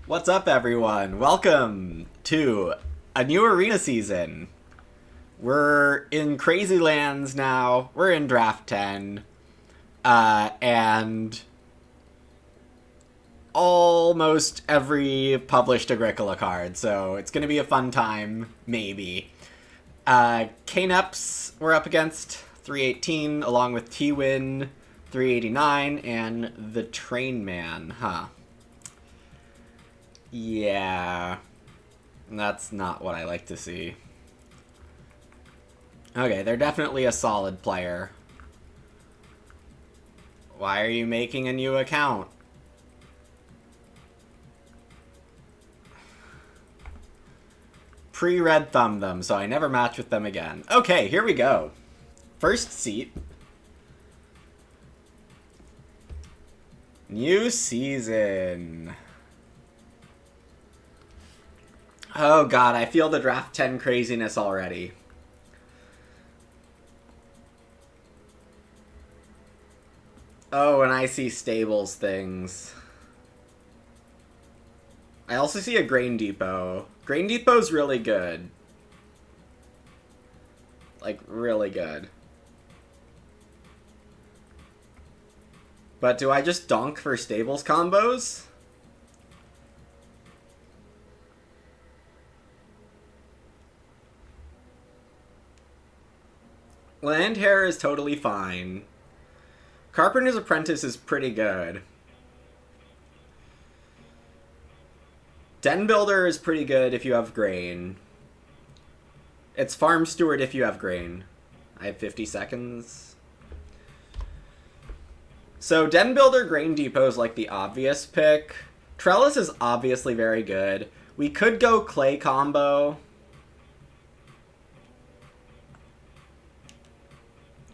What's up, everyone? Welcome to a new arena season. We're in Crazy Lands now. We're in Draft 10. And almost every published Agricola card, so it's going to be a fun time, maybe. Kneps we're up against, 318, along with T-Win, 389, and the Train Man, huh? Yeah, that's not what I like to see. Okay, they're definitely a solid player. Why are you making a new account? Pre-red thumb them, so I never match with them again. Okay, here we go. First seat. New season. Oh god, I feel the draft 10 craziness already. Oh, and I see stables things. I also see a grain depot. Grain depot's really good. Like, really good. But do I just donk for stables combos? Land hair is totally fine. Carpenter's Apprentice is pretty good. Den Builder is pretty good if you have grain. It's Farm Steward if you have grain. I have 50 seconds. So Den Builder Grain Depot is like the obvious pick. Trellis is obviously very good. We could go Clay combo.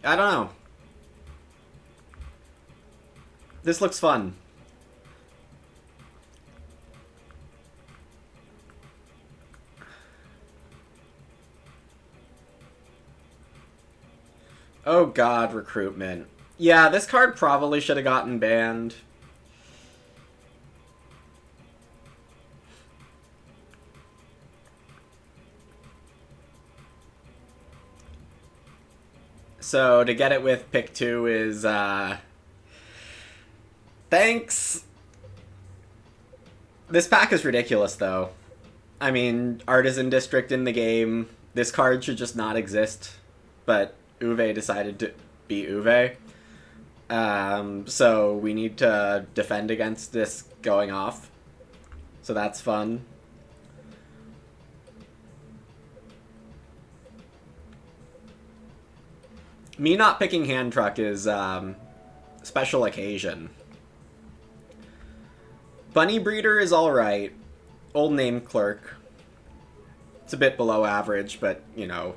I don't know. This looks fun. Oh god, recruitment. Yeah, this card probably should have gotten banned. So to get it with pick 2 is, thanks! This pack is ridiculous, though. I mean, Artisan District in the game. This card should just not exist. But Uwe decided to be Uwe. So we need to defend against this going off. So that's fun. Me not picking Hand Truck is special occasion. Bunny Breeder is alright. Old Name Clerk. It's a bit below average, but, you know,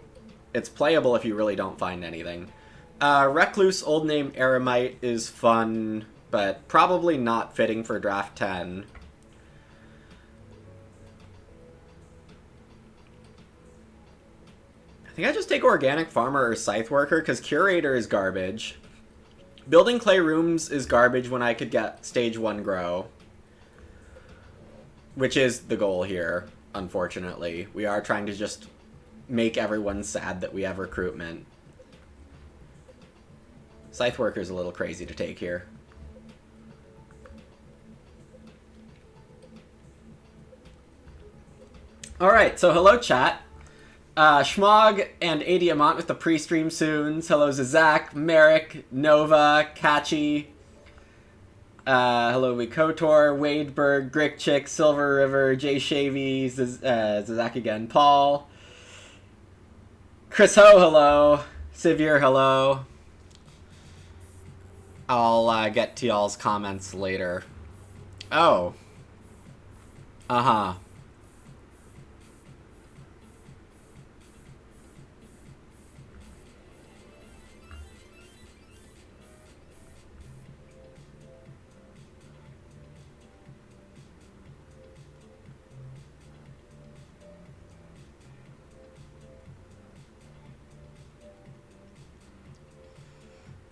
it's playable if you really don't find anything. Recluse Old Name Eremite is fun, but probably not fitting for Draft 10. I think I just take Organic Farmer or Scythe Worker, because Curator is garbage. Building Clay Rooms is garbage when I could get Stage 1 Grow. Which is the goal here, unfortunately. We are trying to just make everyone sad that we have recruitment. Scythe Worker's a little crazy to take here. Alright, so hello chat. Schmog and Adiamant with the pre-stream soons. Hello Zizak, Merrick, Nova, Catchy. Hello Kotor, Wadeberg, Grickchick, Silver River, Jay Shavy, Zizak again, Paul. Chris Ho, hello. Sivir, hello. I'll get to y'all's comments later. Oh. Uh-huh.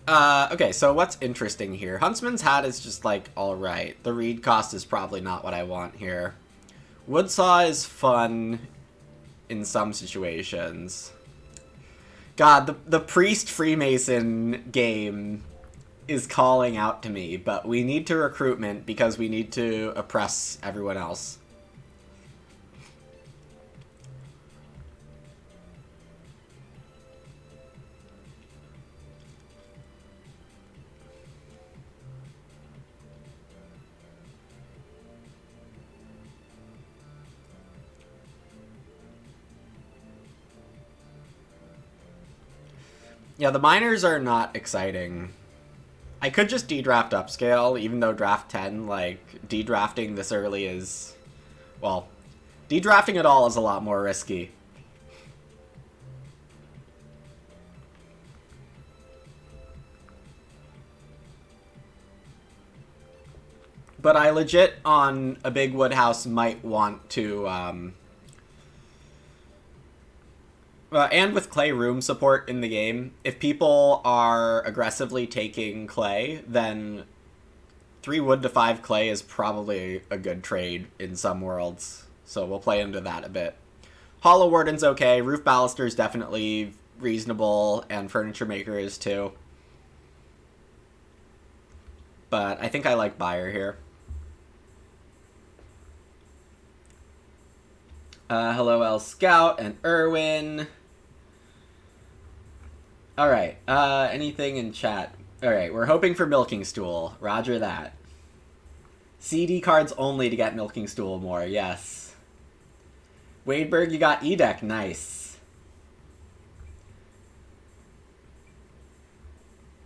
Okay, so what's interesting here? Huntsman's Hat is just, like, alright. The reed cost is probably not what I want here. Woodsaw is fun in some situations. God, the Priest Freemason game is calling out to me, but we need to recruitment because we need to oppress everyone else. Yeah, the miners are not exciting. I could just de-draft upscale, even though draft 10, like, de-drafting this early is... Well, de-drafting at all is a lot more risky. But I legit, on a big wood house, might want to, and with clay room support in the game, if people are aggressively taking clay, then 3 wood to 5 clay is probably a good trade in some worlds. So we'll play into that a bit. Hollow Warden's okay, Roof Baluster's definitely reasonable, and Furniture Maker is too. But I think I like Buyer here. Hello, L Scout and Irwin. Alright, anything in chat? Alright, we're hoping for Milking Stool. Roger that. CD cards only to get Milking Stool more, yes. Wadeberg, you got E-Deck, nice.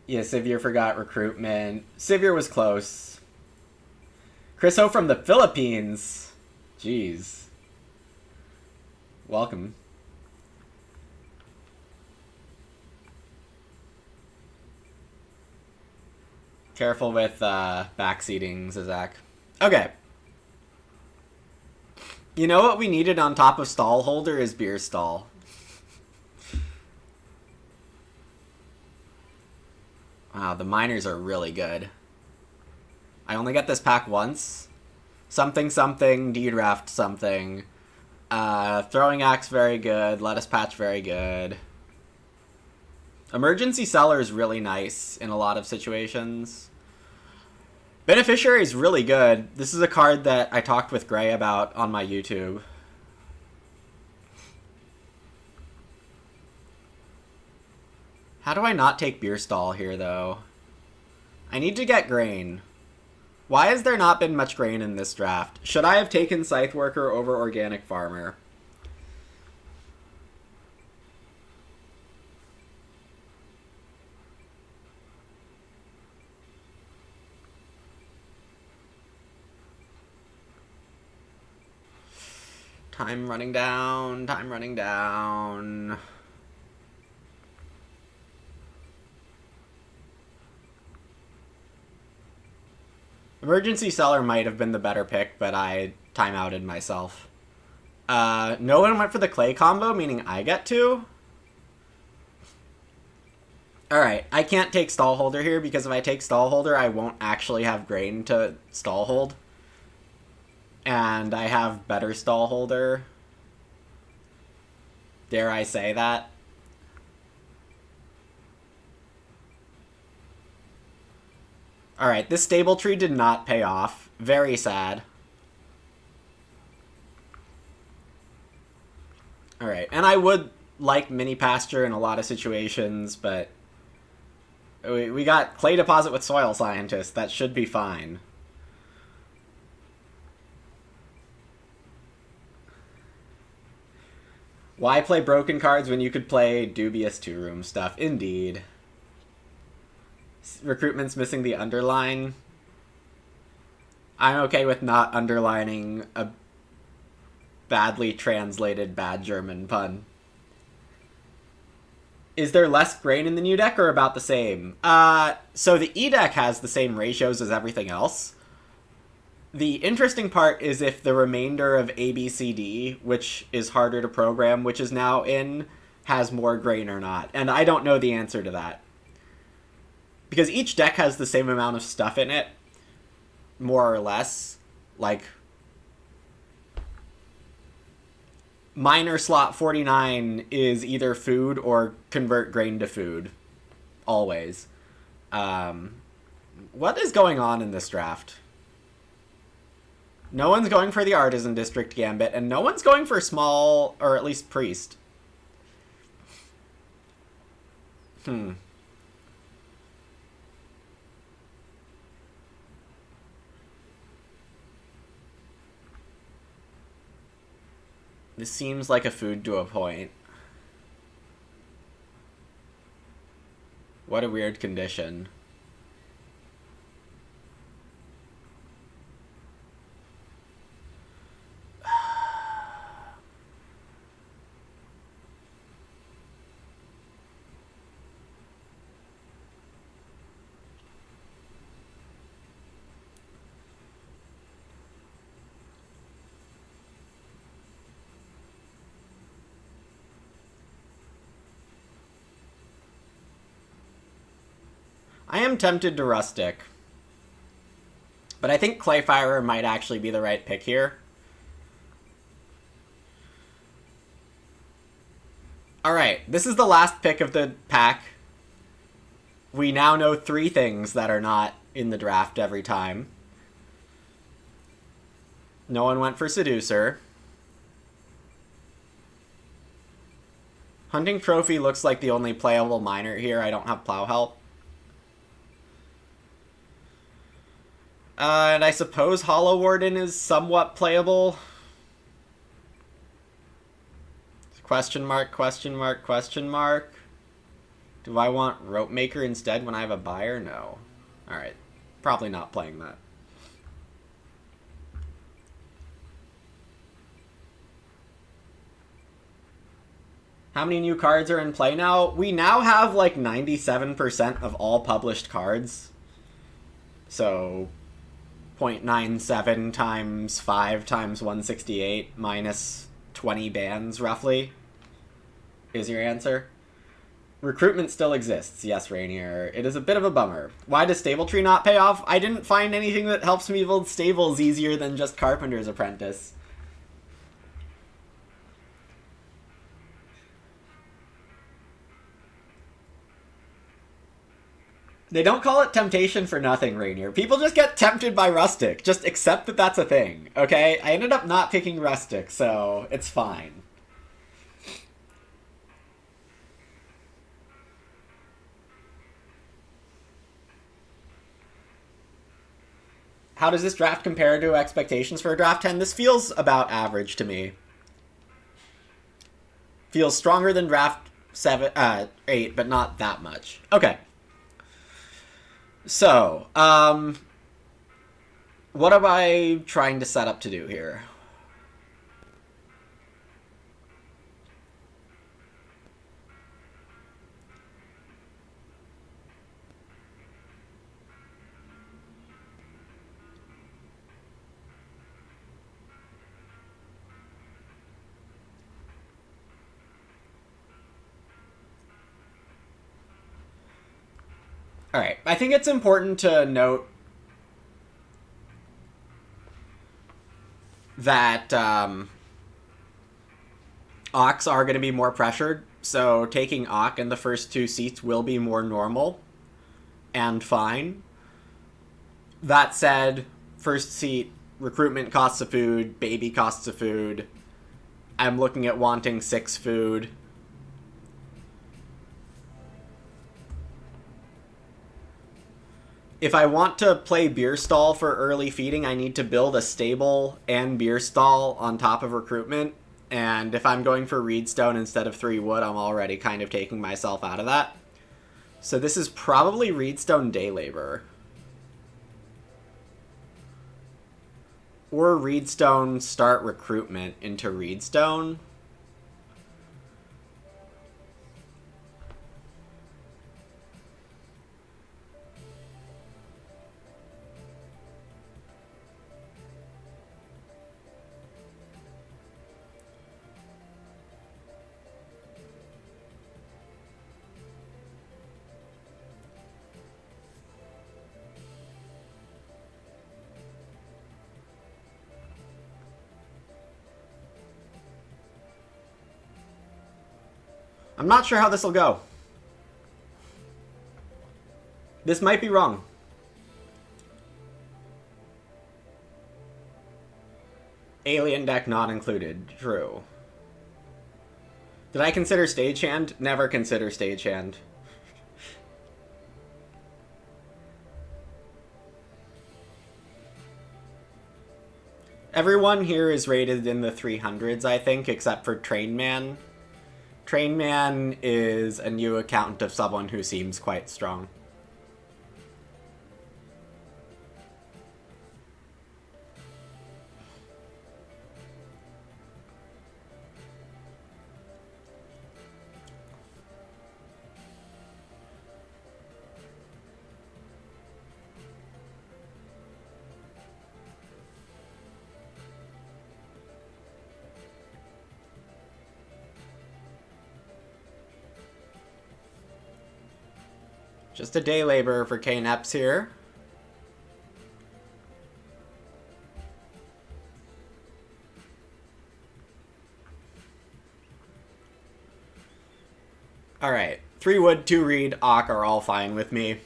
Yeah, Sivir forgot recruitment. Sivir was close. Chris Ho from the Philippines. Jeez. Welcome. Careful with backseating, Zizak. Okay. You know what we needed on top of stall holder is beer stall. Wow, the miners are really good. I only get this pack once. Something something, de-draft something. Throwing Axe very good, Lettuce Patch very good. Emergency Cellar is really nice in a lot of situations. Beneficiary is really good. This is a card that I talked with Gray about on my YouTube. How do I not take Beer Stall here, though? I need to get grain. Why has there not been much grain in this draft? Should I have taken Scythe Worker over Organic Farmer? Time running down, time running down. Emergency Cellar might have been the better pick, but I timeouted myself. No one went for the clay combo, meaning I get to? Alright, I can't take Stallholder here, because if I take Stallholder, I won't actually have grain to Stallhold. And I have better Stallholder. Dare I say that? Alright, this stable tree did not pay off. Very sad. Alright, and I would like Mini Pasture in a lot of situations, but we got Clay Deposit with Soil Scientist. That should be fine. Why play broken cards when you could play dubious two-room stuff? Indeed. Recruitment's missing the underline. I'm okay with not underlining a badly translated bad German pun. Is there less grain in the new deck or about the same? So the E deck has the same ratios as everything else. The interesting part is if the remainder of ABCD, which is harder to program, which is now in, has more grain or not. And I don't know the answer to that. because each deck has the same amount of stuff in it, more or less. Like, Miner slot 49 is either food or convert grain to food. Always. What is going on in this draft? No one's going for the Artisan District Gambit, and no one's going for Small, or at least Priest. This seems like a food to a point. What a weird condition. I am tempted to Rustic. But I think Clayfire might actually be the right pick here. Alright, this is the last pick of the pack. We now know 3 things that are not in the draft every time. No one went for Seducer. Hunting Trophy looks like the only playable miner here. I don't have Plow Help. And I suppose Hollow Warden is somewhat playable. Question mark, question mark, question mark. Do I want Rope Maker instead when I have a buyer? No. Alright. Probably not playing that. How many new cards are in play now? We now have like 97% of all published cards. So 0.97 times 5 times 168 minus 20 bans, roughly, is your answer. Recruitment still exists. Yes, Rainier. It is a bit of a bummer. Why does Stable Tree not pay off? I didn't find anything that helps me build stables easier than just Carpenter's Apprentice. They don't call it temptation for nothing, Rainier. People just get tempted by Rustic. Just accept that that's a thing, okay? I ended up not picking Rustic, so it's fine. How does this draft compare to expectations for a draft 10? This feels about average to me. Feels stronger than draft 8, but not that much. Okay. So, what am I trying to set up to do here? Alright, I think it's important to note that Ox are going to be more pressured, so taking Ock in the first 2 seats will be more normal and fine. That said, first seat, recruitment costs of food, baby costs of food. I'm looking at wanting 6 food. If I want to play Beer Stall for early feeding, I need to build a stable and Beer Stall on top of recruitment. And if I'm going for Reedstone instead of 3 wood, I'm already kind of taking myself out of that. So this is probably Reedstone Day Labor. Or Reedstone start recruitment into Reedstone. I'm not sure how this will go. This might be wrong. Alien deck not included. True. Did I consider stagehand? Never consider stagehand. Everyone here is rated in the 300s, I think, except for Trainman. Trainman is a new account of someone who seems quite strong. Just a day laborer for K-Neps here. Alright. 3 wood, 2 reed, Ock are all fine with me.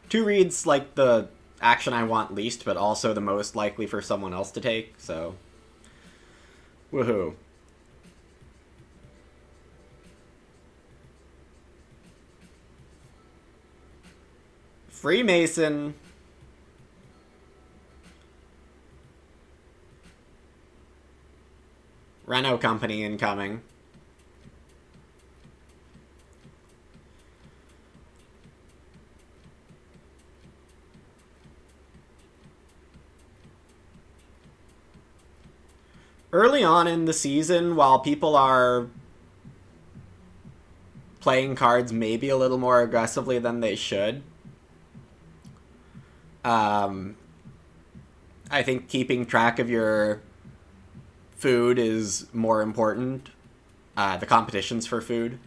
2 reed's like the action I want least, but also the most likely for someone else to take, so... Woohoo. Freemason. Renault Company incoming. Early on in the season, while people are playing cards maybe a little more aggressively than they should, I think keeping track of your food is more important. The competitions for food.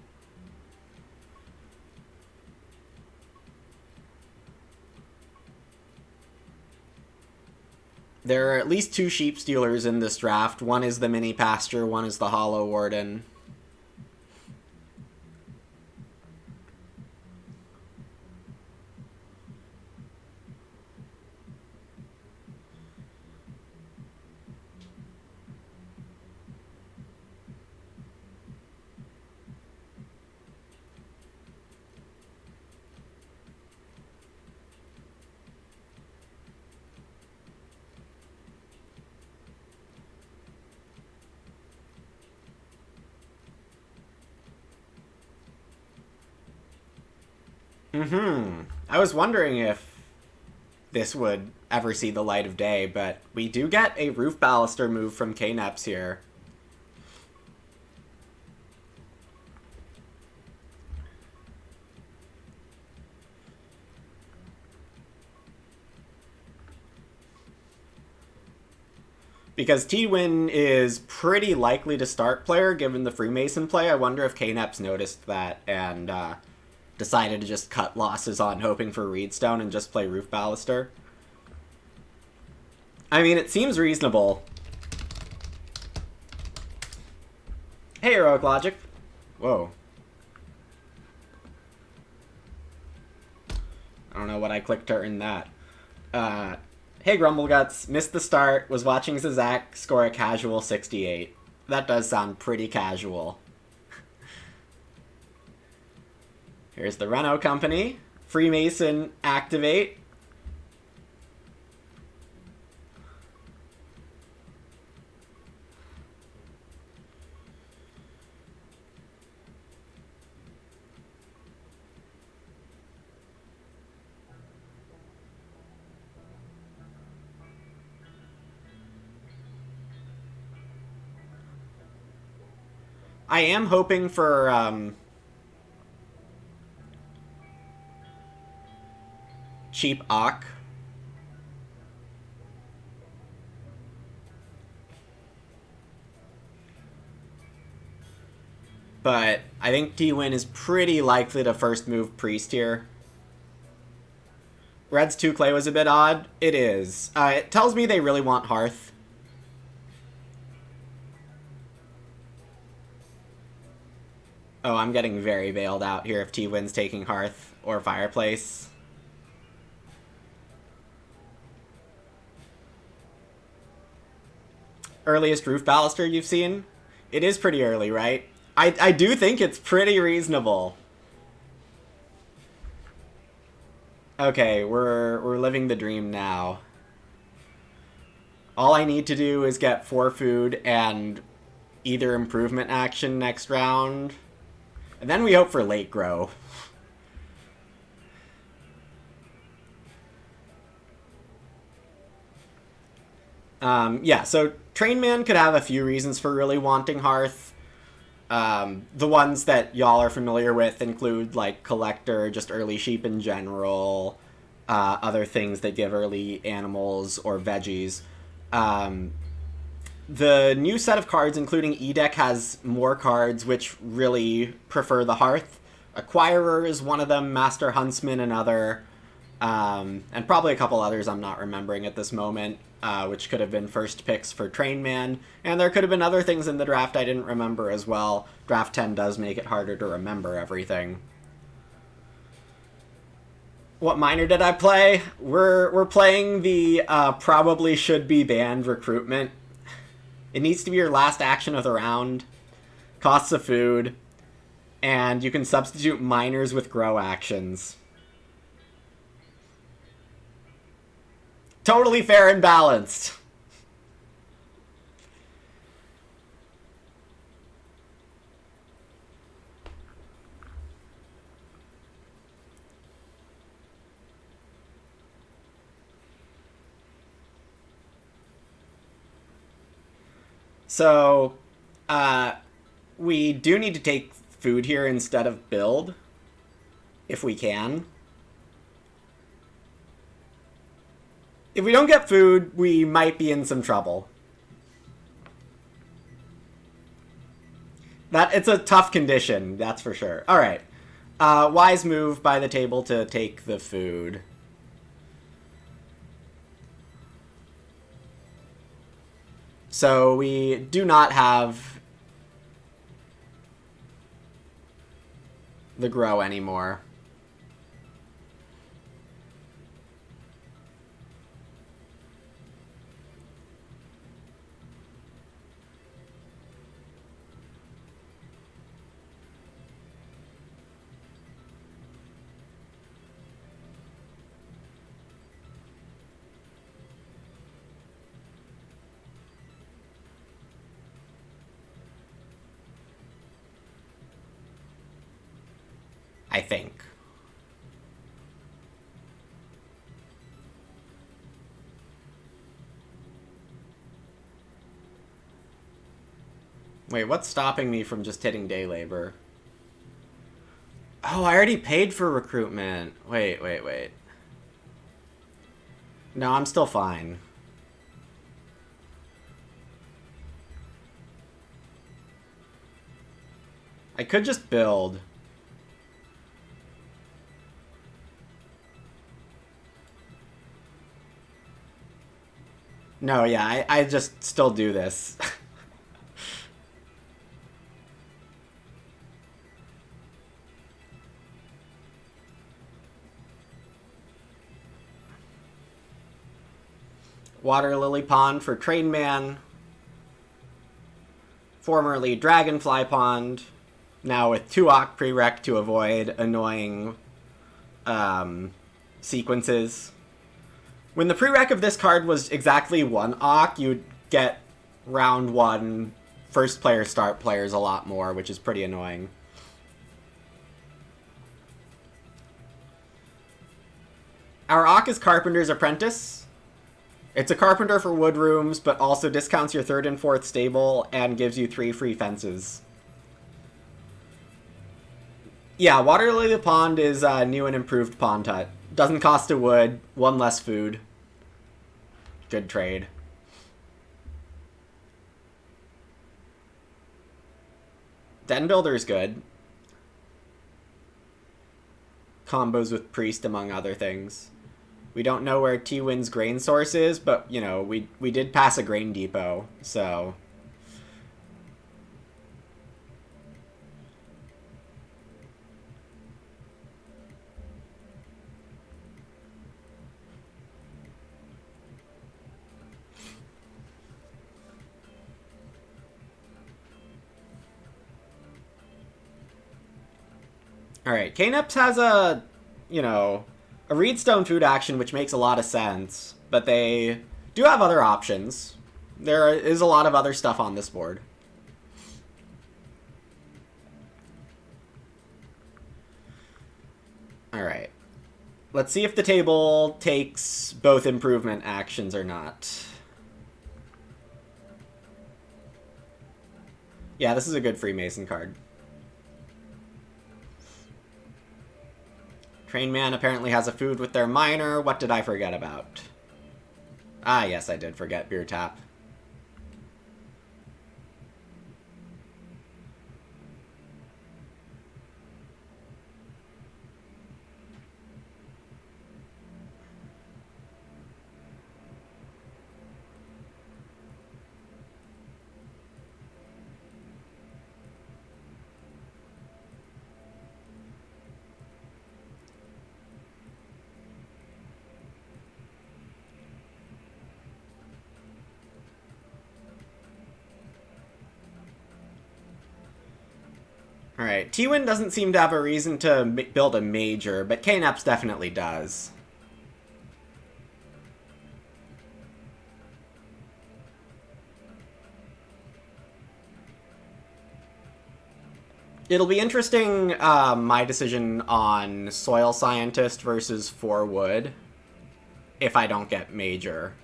There are at least 2 sheep stealers in this draft. One is the mini pasture, one is the hollow warden. I was wondering if this would ever see the light of day, but we do get a roof baluster move from K-Neps here. Because T-Win is pretty likely to start player given the Freemason play. I wonder if K-Neps noticed that and decided to just cut losses on hoping for Reedstone and just play Roof Baluster. I mean, it seems reasonable. Hey, Heroic Logic. Whoa. I don't know what I clicked to earn that. Hey, Grumbleguts. Missed the start. Was watching Zizak score a casual 68. That does sound pretty casual. Here's the Renault Company. Freemason, activate. I am hoping for cheap Ock. But I think T-Win is pretty likely to first move Priest here. Red's 2 Clay was a bit odd. It is. It tells me they really want Hearth. Oh, I'm getting very bailed out here if T-Win's taking Hearth or Fireplace. Earliest Roof Baluster you've seen? It is pretty early, right? I do think it's pretty reasonable. Okay, we're living the dream now. All I need to do is get 4 food and either improvement action next round. And then we hope for late grow. Yeah, so Trainman could have a few reasons for really wanting Hearth. The ones that y'all are familiar with include, like, Collector, just early sheep in general, other things that give early animals or veggies. The new set of cards, including E-Deck, has more cards which really prefer the Hearth. Acquirer is one of them, Master Huntsman another, and probably a couple others I'm not remembering at this moment, which could have been first picks for Trainman. And there could have been other things in the draft I didn't remember as well. Draft 10 does make it harder to remember everything. What minor did I play? We're playing the probably should be banned recruitment. It needs to be your last action of the round. Costs of food. And you can substitute minors with grow actions. Totally fair and balanced. So, we do need to take food here instead of build, if we can. If we don't get food, we might be in some trouble. It's a tough condition, that's for sure. Alright. Wise move by the table to take the food. So we do not have the grow anymore. I think. Wait, what's stopping me from just hitting day labor? Oh, I already paid for recruitment. Wait. No, I'm still fine. I could just build. No, yeah, I just still do this. Water Lily Pond for Trainman. Formerly Dragonfly Pond. Now with 2 Ock prereq to avoid annoying sequences. When the prereq of this card was exactly 1 Ock, you'd get round 1 first player start players a lot more, which is pretty annoying. Our Ock is Carpenter's Apprentice. It's a carpenter for wood rooms, but also discounts your 3rd and 4th stable and gives you 3 free fences. Yeah, Water Lily Pond is a new and improved pond hut. Doesn't cost a wood, 1 less food. Good trade. Den Builder's good. Combos with Priest, among other things. We don't know where T-Win's grain source is, but, you know, we did pass a grain depot, so... Alright, Kneps has a, you know, a Reedstone food action, which makes a lot of sense, but they do have other options. There is a lot of other stuff on this board. Alright. Let's see if the table takes both improvement actions or not. Yeah, this is a good Freemason card. Train Man apparently has a food with their miner. What did I forget about? Ah, yes, I did forget Beer Tap. Alright, T-Win doesn't seem to have a reason to build a major, but Kneps definitely does. It'll be interesting, my decision on Soil Scientist versus 4 Wood, if I don't get major.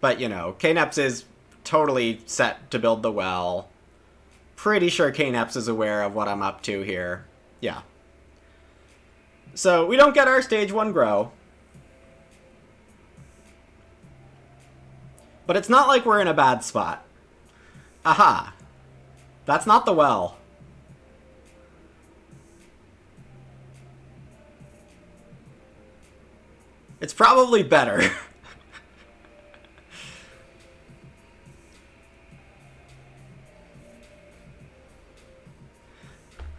But, you know, Kneps is totally set to build the well. Pretty sure Kneps is aware of what I'm up to here. Yeah. So, we don't get our stage 1 grow. But it's not like we're in a bad spot. Aha. That's not the well. It's probably better.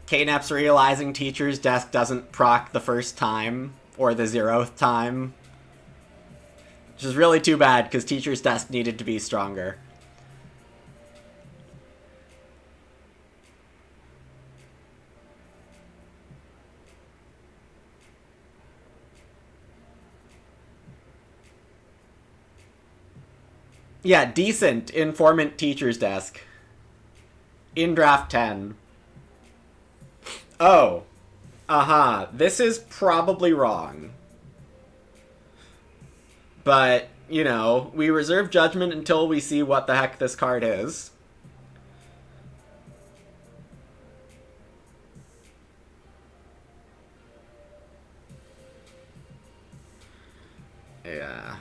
Kneps realizing Teacher's Desk doesn't proc the first time, or the 0th time. Which is really too bad, because Teacher's Desk needed to be stronger. Yeah, decent Informant Teacher's Desk. In draft 10. Oh. Uh-huh. This is probably wrong. But, you know, we reserve judgment until we see what the heck this card is. Yeah.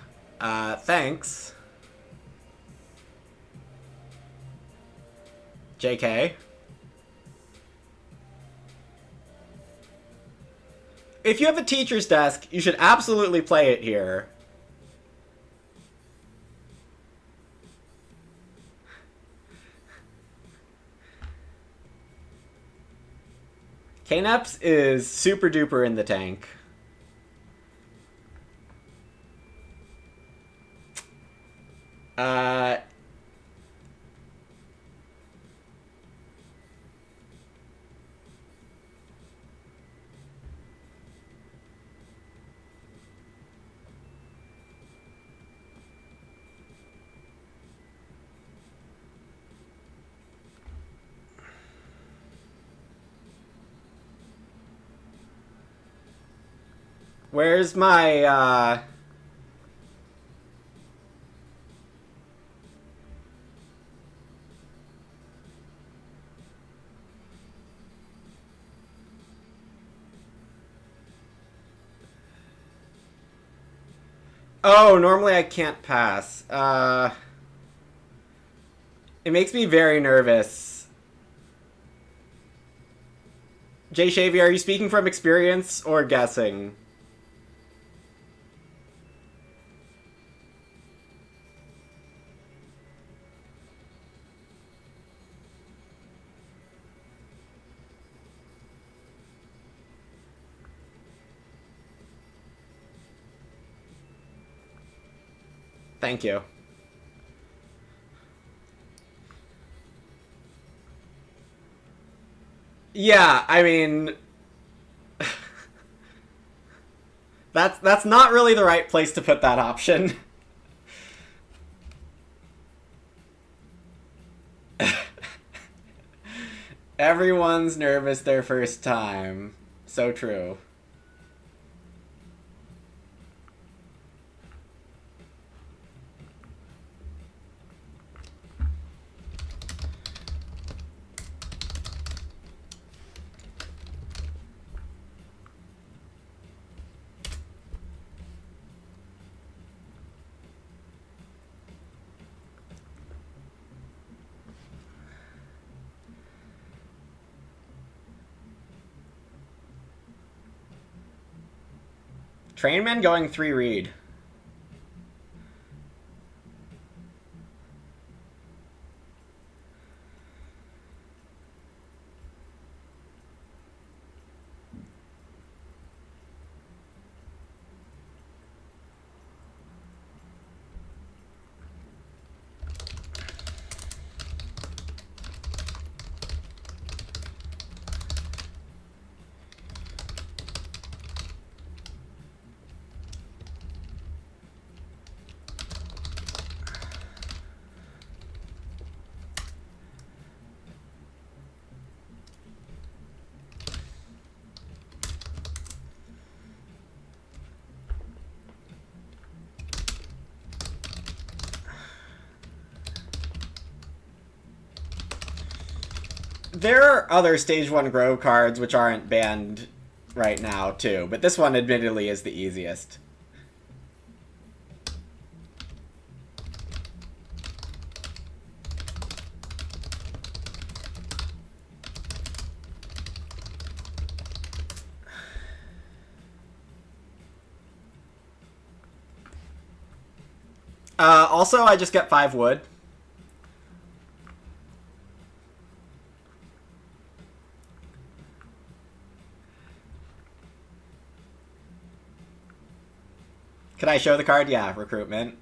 Thanks. JK. If you have a Teacher's Desk, you should absolutely play it here. Kneps is super duper in the tank. Where's my, Oh, normally I can't pass. It makes me very nervous. Jay Shavy, are you speaking from experience or guessing? Thank you. Yeah, I mean, that's not really the right place to put that option. Everyone's nervous their first time. So true. Trainman going 3 read. There are other Stage 1 Grow cards which aren't banned right now, too, but this one admittedly is the easiest. Also, I just get 5 wood. Could I show the card? Yeah, recruitment.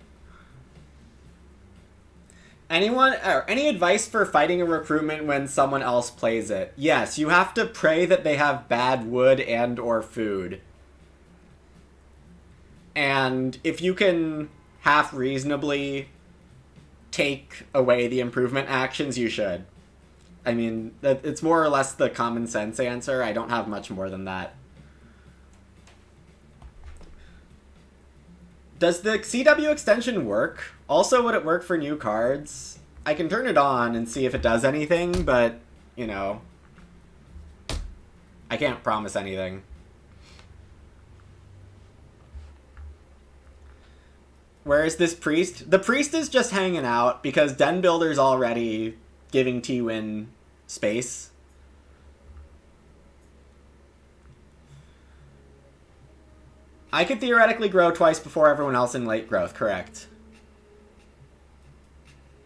Anyone, or any advice for fighting a recruitment when someone else plays it? Yes, you have to pray that they have bad wood and or food. And if you can half reasonably take away the improvement actions, you should. I mean, it's more or less the common sense answer. I don't have much more than that. Does the CW extension work? Also, would it work for new cards? I can turn it on and see if it does anything, but, you know, I can't promise anything. Where is this priest? The priest is just hanging out because Den Builder's already giving T-Win space. I could theoretically grow twice before everyone else in late growth, correct?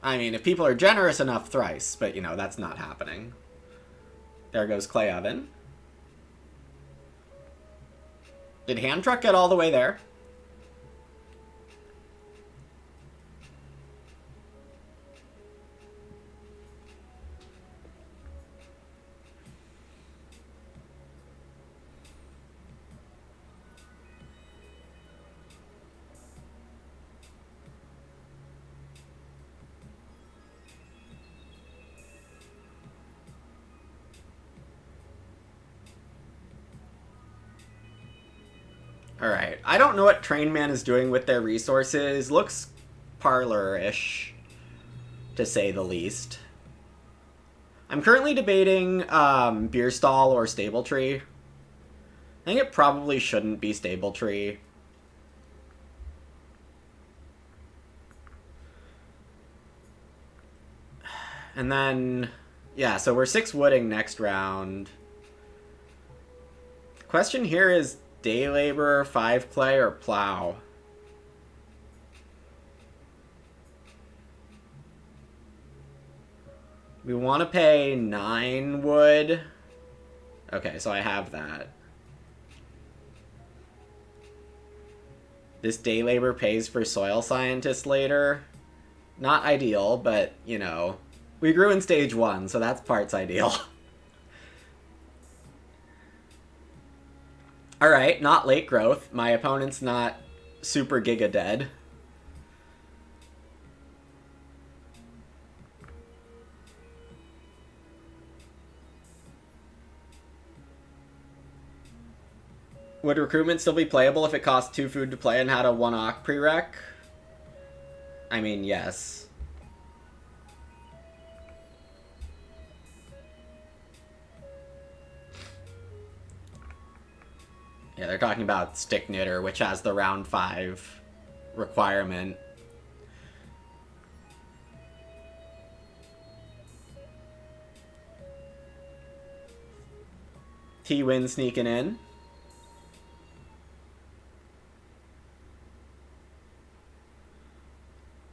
I mean, if people are generous enough, thrice, but, you know, that's not happening. There goes Clay Oven. Did Hand Truck get all the way there? Alright, I don't know what Trainman is doing with their resources. Looks parlor-ish, to say the least. I'm currently debating Beer Stall or Stable Tree. I think it probably shouldn't be Stable Tree. And then, yeah, so we're 6 wooding next round. The question here is Day Laborer, 5 Clay, or Plow? We want to pay 9 wood. Okay, so I have that. This day labor pays for soil scientists later. Not ideal, but, you know, we grew in stage 1, so that's parts ideal. Alright, not late growth. My opponent's not super giga dead. Would recruitment still be playable if it cost 2 food to play and had a 1 Ock prereq? I mean, yes. Yeah, they're talking about Stick Knitter, which has the round 5 requirement. T-Win sneaking in.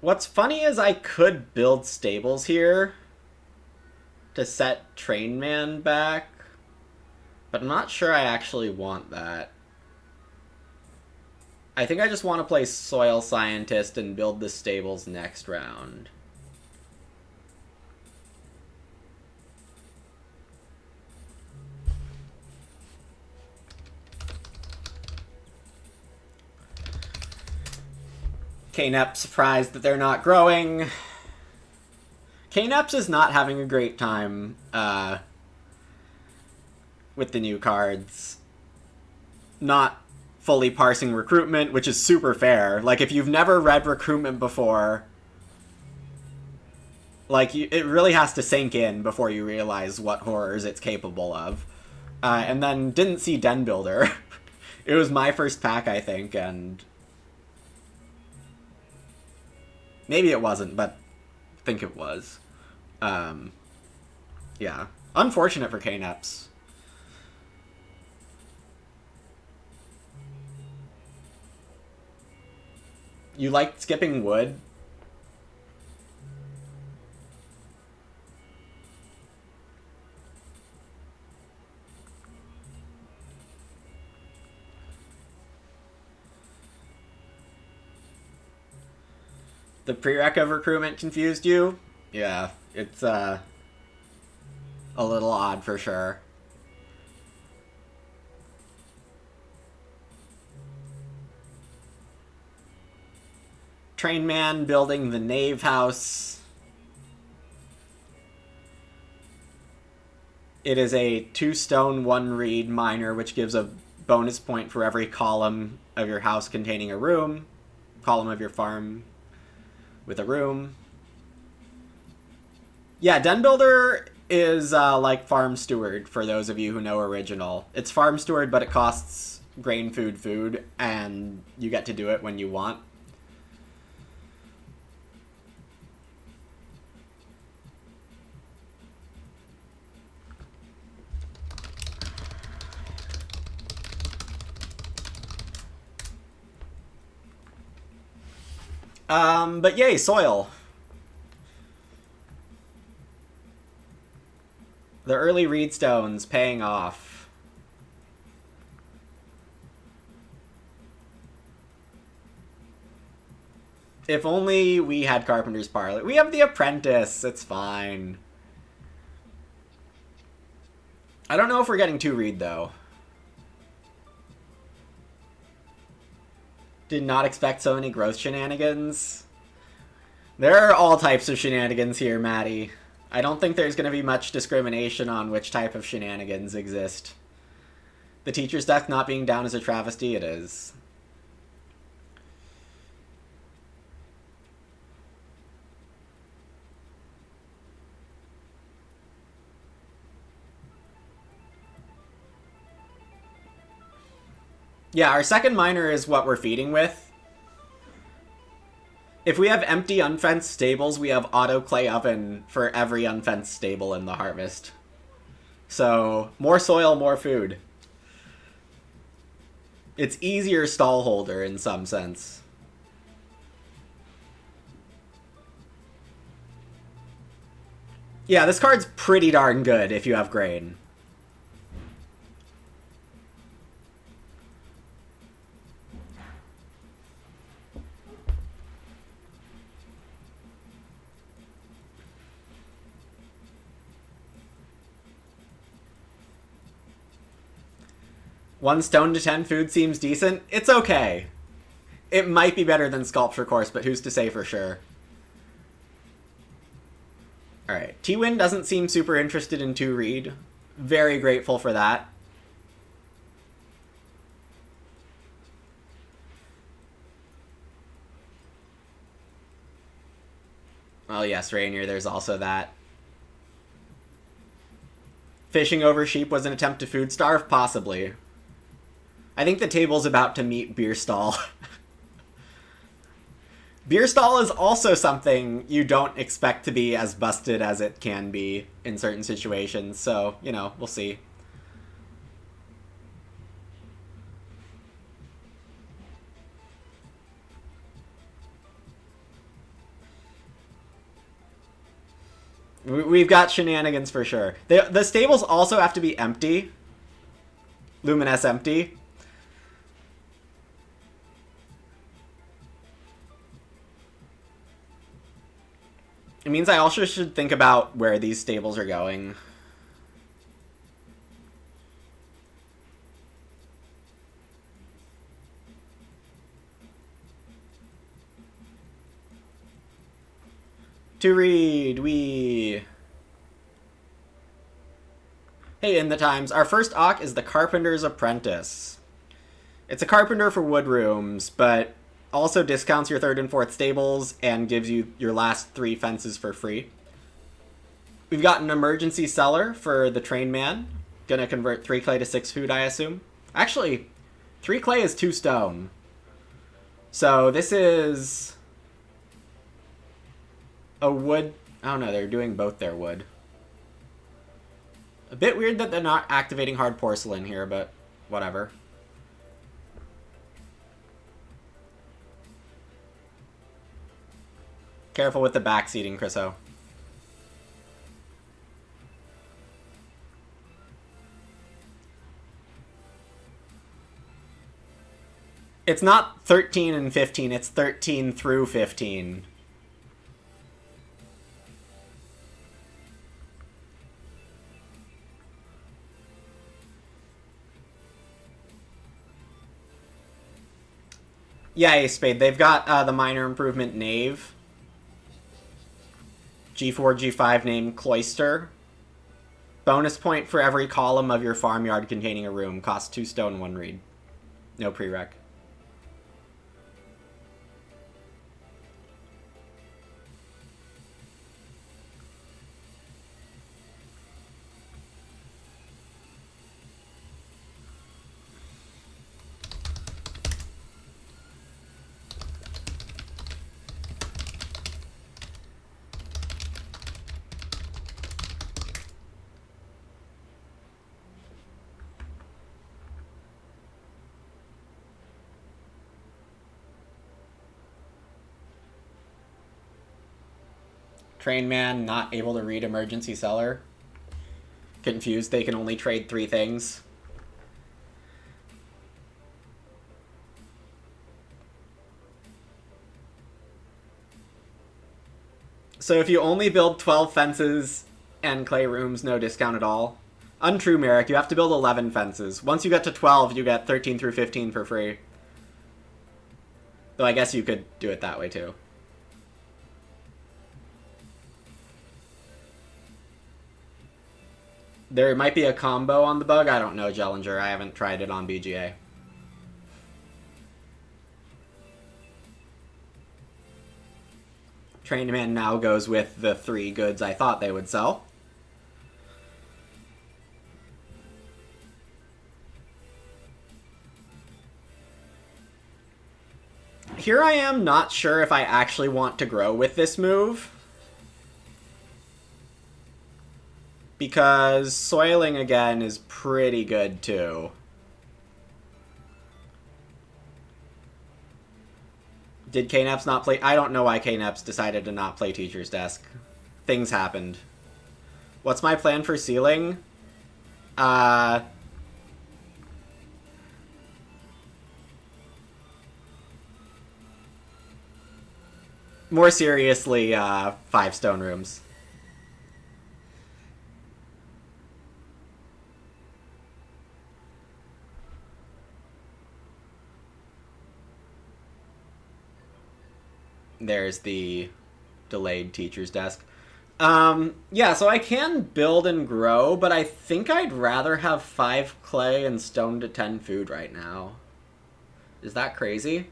What's funny is I could build stables here to set Trainman back, but I'm not sure I actually want that. I think I just want to play Soil Scientist and build the stables next round. KNEP surprised that they're not growing. KNEPs is not having a great time with the new cards. Not fully parsing recruitment, which is super fair. Like, if you've never read recruitment before, like, it really has to sink in before you realize what horrors it's capable of. And then didn't see Den Builder. It was my first pack, I think, and maybe it wasn't, but I think it was. Yeah. Unfortunate for KNEPs. You like skipping wood? The prereq of recruitment confused you? Yeah, it's a little odd for sure. Trainman building the Knave House. It is a 2-stone, 1-reed miner, which gives a bonus point for every column of your house containing a room. Column of your farm with a room. Yeah, Den Builder is like Farm Steward, for those of you who know original. It's Farm Steward, but it costs grain food, and you get to do it when you want. But yay, soil. The early reedstones paying off. If only we had Carpenter's Parlor. We have the Apprentice. It's fine. I don't know if we're getting 2 reed, though. Did not expect so many growth shenanigans. There are all types of shenanigans here, Maddie. I don't think there's going to be much discrimination on which type of shenanigans exist. The teacher's death not being down is a travesty, it is. Yeah, our second miner is what we're feeding with. If we have empty unfenced stables, we have auto clay oven for every unfenced stable in the harvest. So, more soil, more food. It's easier stall holder in some sense. Yeah, this card's pretty darn good if you have grain. 1 stone to 10 food seems decent. It's okay. It might be better than Sculpture Course, but who's to say for sure? Alright, T-Win doesn't seem super interested in 2 read. Very grateful for that. Well, yes, Rainier, there's also that. Fishing over sheep was an attempt to food starve? Possibly. I think the table's about to meet Beer Stall. Beer Stall is also something you don't expect to be as busted as it can be in certain situations, so, you know, we'll see. We've got shenanigans for sure. The stables also have to be empty. Luminous empty. It means I also should think about where these stables are going. To read, we... Hey, in the times, our first Auk is the Carpenter's Apprentice. It's a carpenter for wood rooms, but also discounts your 3rd and 4th stables and gives you your last 3 fences for free. We've got an emergency cellar for the train man. Gonna convert 3 clay to 6 food, I assume. Actually, 3 clay is 2 stone. So this is a wood... I don't know, they're doing both their wood. A bit weird that they're not activating hard porcelain here, but whatever. Careful with the backseating, Chriso. It's not 13 and 15, it's 13 through 15. Yeah, Spade. They've got the minor improvement Knave. G4, G5 named Cloister. Bonus point for every column of your farmyard containing a room. Costs 2 stone, 1 reed. No prereq. Train man not able to read emergency cellar. Confused, they can only trade 3 things. So if you only build 12 fences and clay rooms, no discount at all. Untrue, Merrick. You have to build 11 fences. Once you get to 12, you get 13 through 15 for free. Though I guess you could do it that way too. There might be a combo on the bug. I don't know, Jellinger. I haven't tried it on BGA. Trained Man now goes with the 3 goods I thought they would sell. Here I am not sure if I actually want to grow with this move. Because soiling again is pretty good too. Did Kneps not play? I don't know why Kneps decided to not play Teacher's Desk. Things happened. What's my plan for sealing? More seriously, 5 stone rooms. There's the delayed teacher's desk. Yeah, so I can build and grow, but I think I'd rather have 5 clay and stone to 10 food right now. Is that crazy?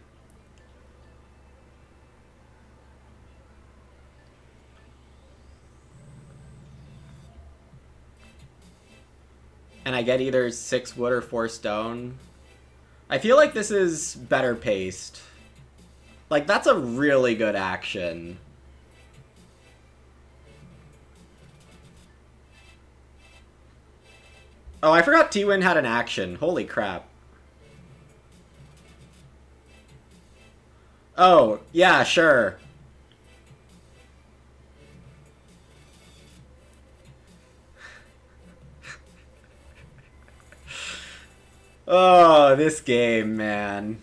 And I get either 6 wood or 4 stone. I feel like this is better paced. Like, that's a really good action. Oh, I forgot T-Win had an action. Holy crap. Oh, yeah, sure. Oh, this game, man.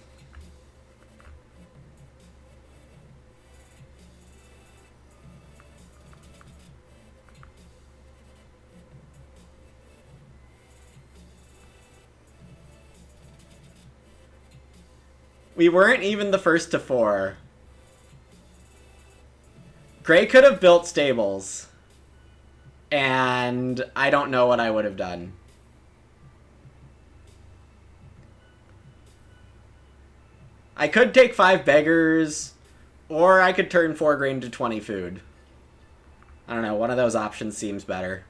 We weren't even the first to 4. Gray could have built stables. And I don't know what I would have done. I could take 5 beggars, or I could turn 4 grain to 20 food. I don't know, one of those options seems better.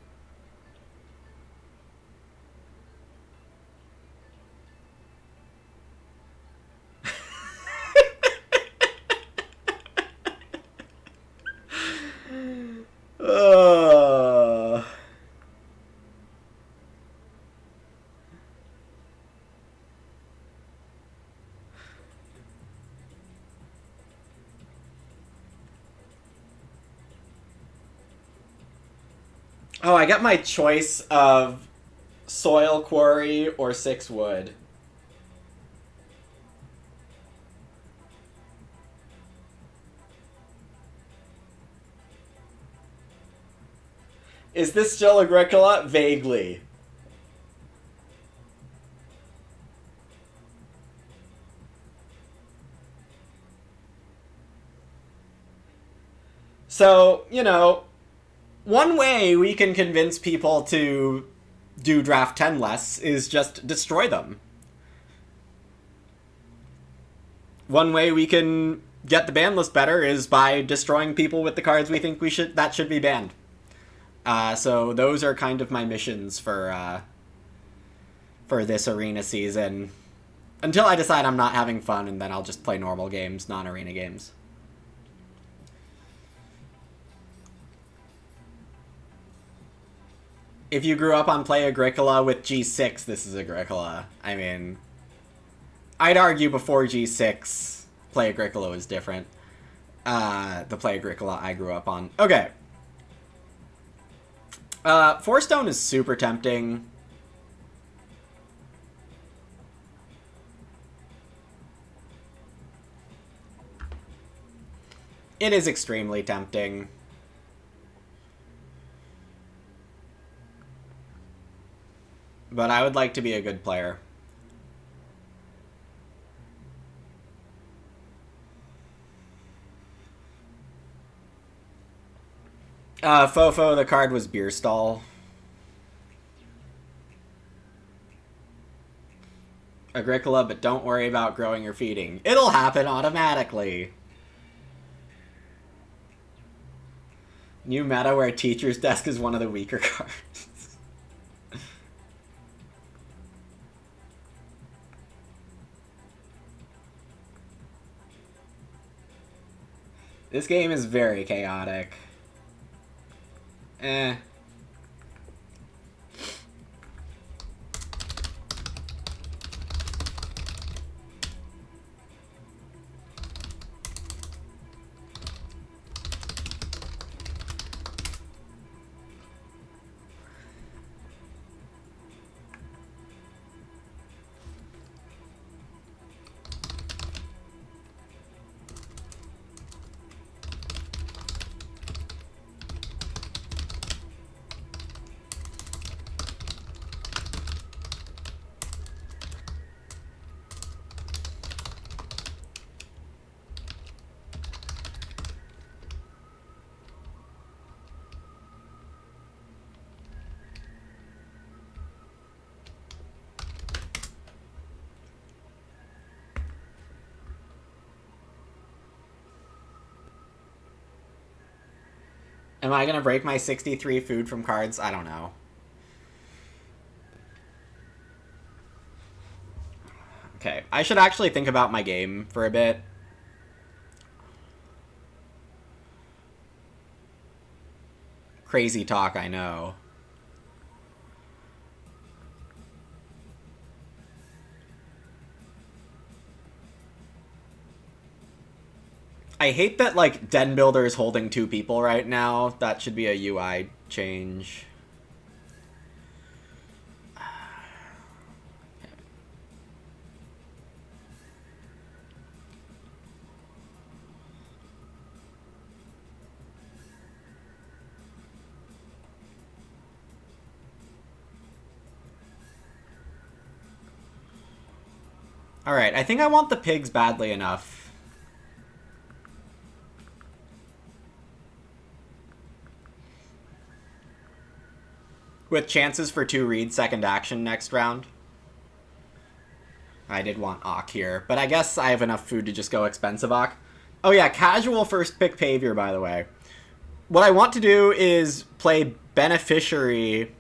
Oh, I got my choice of soil quarry or 6 wood. Is this still Agricola? Vaguely. So, you know, one way we can convince people to do draft 10 less is just destroy them. One way we can get the ban list better is by destroying people with the cards we think that should be banned. So those are kind of my missions for this arena season. Until I decide I'm not having fun, and then I'll just play normal games, non-arena games. If you grew up on Play Agricola with G6, this is Agricola. I mean, I'd argue before G6, Play Agricola was different. The Play Agricola I grew up on. Okay. 4 stone is super tempting. It is extremely tempting. But I would like to be a good player. Fofo, the card was Beer Stall. Agricola, but don't worry about growing or feeding. It'll happen automatically. New meta where Teacher's Desk is one of the weaker cards. This game is very chaotic. Am I gonna break my 63 food from cards? I don't know. Okay, I should actually think about my game for a bit. Crazy talk, I know. I hate that, like, Den Builder is holding 2 people right now. That should be a UI change. Alright, I think I want the pigs badly enough. With chances for 2 read second action next round. I did want Ock here, but I guess I have enough food to just go expensive Ock. Oh yeah, casual first pick Pavior, by the way. What I want to do is play Beneficiary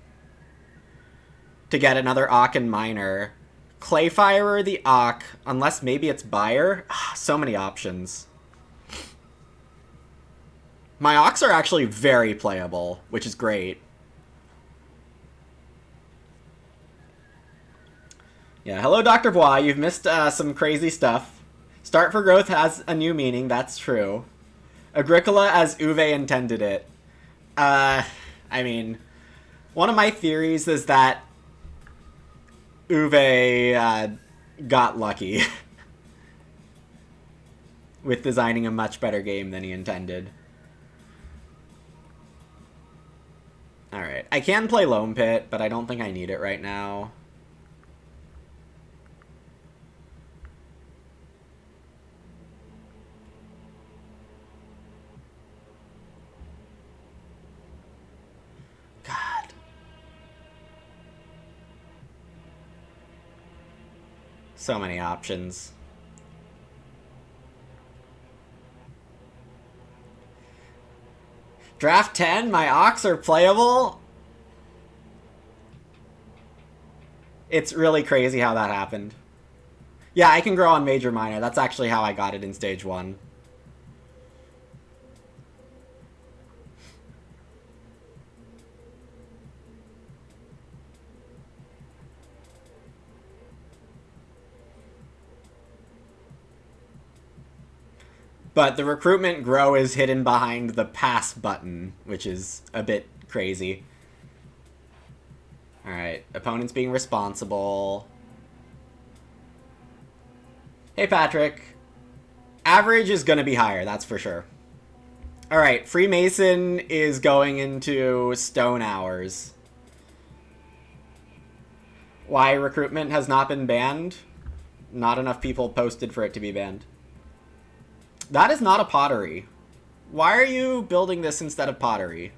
to get another Ock and Miner. Clayfirer the Ock, unless maybe it's Buyer. So many options. My Ocks are actually very playable, which is great. Yeah, hello Dr. Bois, you've missed some crazy stuff. Start for growth has a new meaning, that's true. Agricola as Uwe intended it. I mean, one of my theories is that Uwe got lucky with designing a much better game than he intended. Alright, I can play Loam Pit, but I don't think I need it right now. God. So many options. Draft 10? My Ox are playable? It's really crazy how that happened. Yeah, I can grow on Major Minor. That's actually how I got it in Stage 1. But the recruitment grow is hidden behind the pass button, which is a bit crazy. Alright, opponents being responsible. Hey, Patrick. Average is going to be higher, that's for sure. Alright, Freemason is going into Stone Hours. Why recruitment has not been banned? Not enough people posted for it to be banned. That is not a pottery. Why are you building this instead of pottery?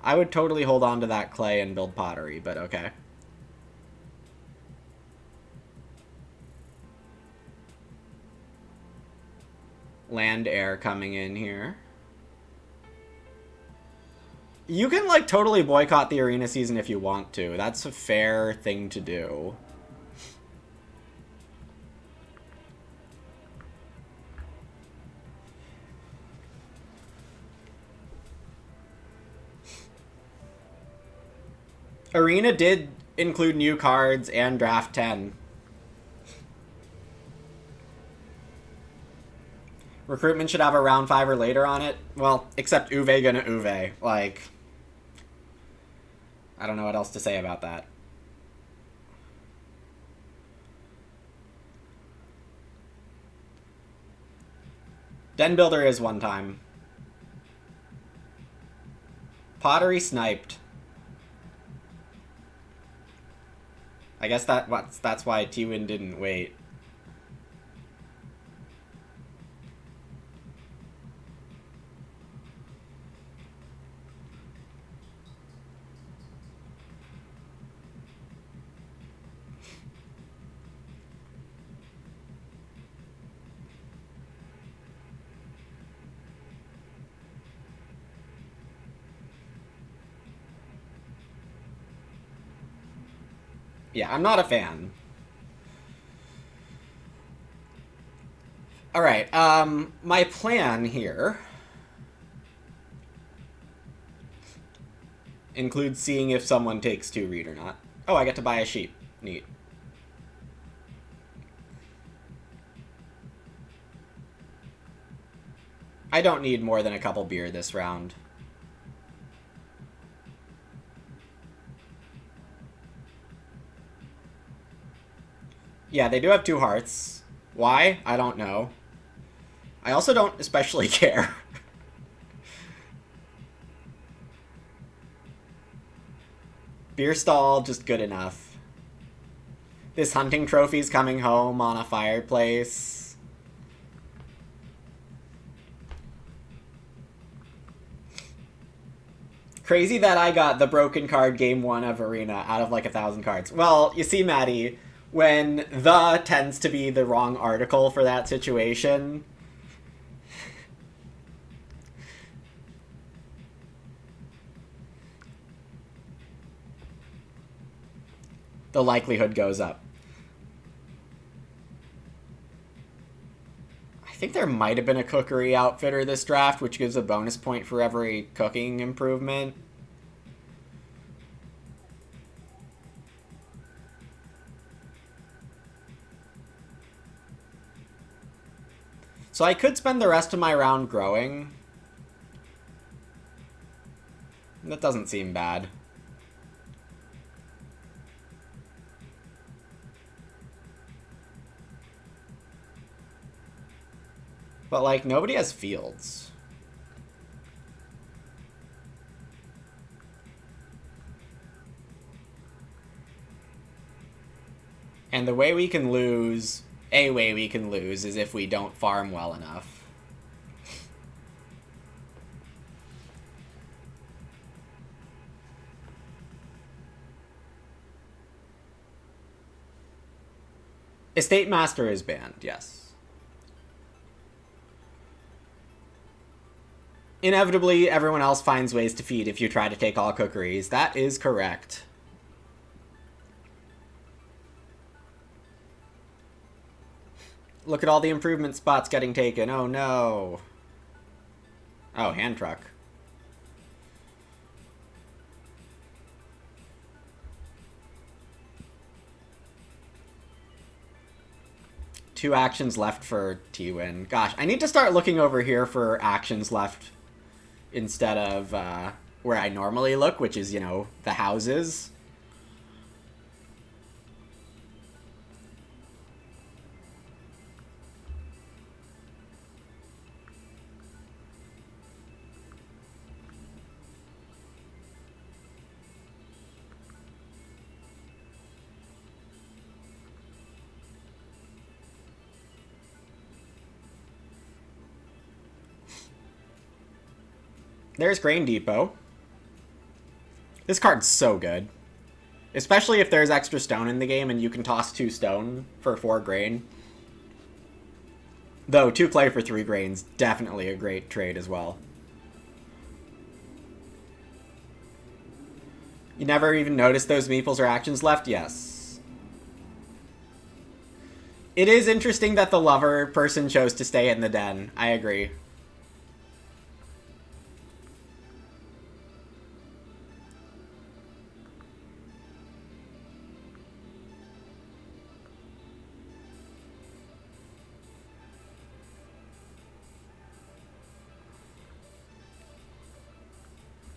I would totally hold on to that clay and build pottery, but okay. Land air coming in here. You can, like, totally boycott the arena season if you want to. That's a fair thing to do. Arena did include new cards and Draft 10. Recruitment should have a round 5 or later on it. Well, except Uwe gonna Uwe. Like, I don't know what else to say about that. Den Builder is one time. Pottery sniped. I guess that's why T-Win didn't wait. Yeah, I'm not a fan. Alright, my plan here includes seeing if someone takes 2 read or not. Oh, I get to buy a sheep. Neat. I don't need more than a couple beer this round. Yeah, they do have 2 hearts. Why? I don't know. I also don't especially care. Beer stall, just good enough. This hunting trophy's coming home on a fireplace. Crazy that I got the broken card game 1 of Arena out of like 1,000 cards. Well, you see, Maddie, when the tends to be the wrong article for that situation, the likelihood goes up. I think there might have been a cookery outfitter this draft, which gives a bonus point for every cooking improvement. So I could spend the rest of my round growing. That doesn't seem bad. But, like, nobody has fields. And the way we can lose... A way we can lose is if we don't farm well enough. Estate Master is banned, yes. Inevitably, everyone else finds ways to feed if you try to take all cookeries. That is correct. Look at all the improvement spots getting taken. Oh, no. Oh, hand truck. Two actions left for T-Win. Gosh, I need to start looking over here for actions left instead of where I normally look, which is, you know, the houses. There's Grain Depot. This card's so good. Especially if there's extra stone in the game and you can toss 2 stone for 4 grain. Though 2 clay for 3 grain's definitely a great trade as well. You never even noticed those meeples or actions left? Yes. It is interesting that the lover person chose to stay in the den. I agree.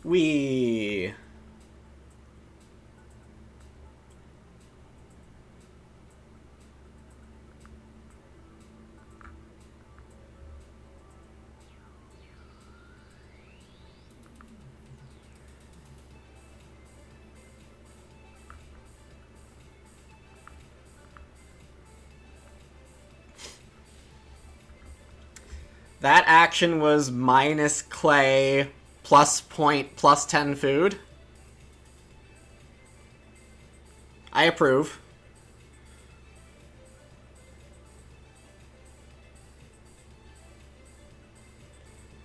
We... That action was minus clay, plus point, plus 10 food. I approve.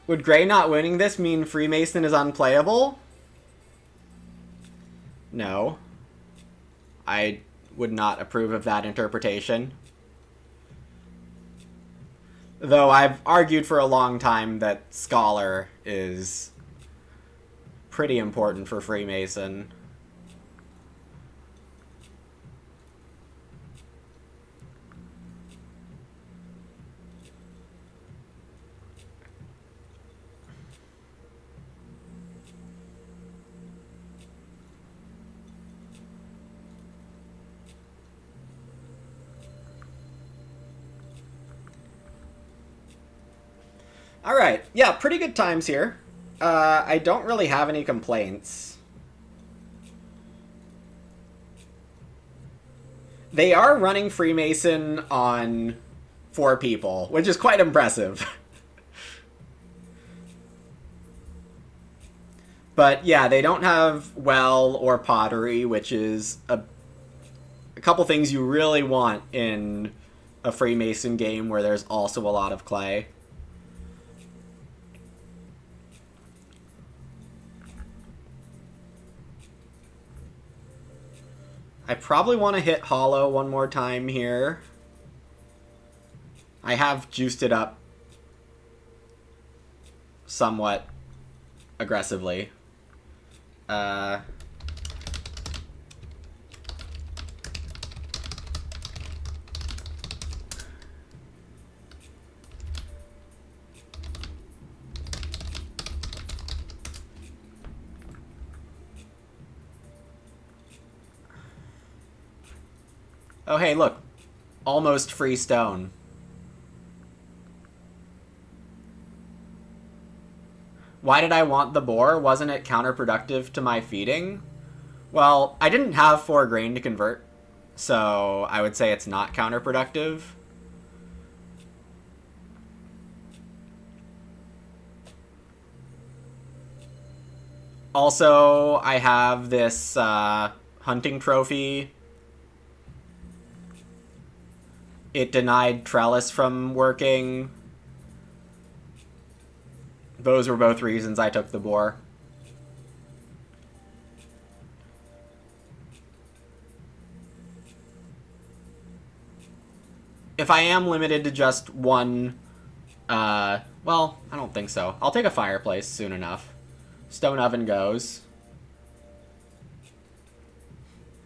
Would Gray not winning this mean Freemason is unplayable? No. I would not approve of that interpretation. Though I've argued for a long time that Scholar is pretty important for Freemason. All right, yeah, pretty good times here. I don't really have any complaints. They are running Freemason on 4 people, which is quite impressive. But yeah, they don't have well or pottery, which is a couple things you really want in a Freemason game where there's also a lot of clay. I probably want to hit Hollow one more time here. I have juiced it up somewhat aggressively. Oh, hey, look. Almost free stone. Why did I want the boar? Wasn't it counterproductive to my feeding? Well, I didn't have 4 grain to convert, so I would say it's not counterproductive. Also, I have this hunting trophy. It denied Trellis from working. Those were both reasons I took the boar. If I am limited to just one, well, I don't think so. I'll take a fireplace soon enough. Stone oven goes.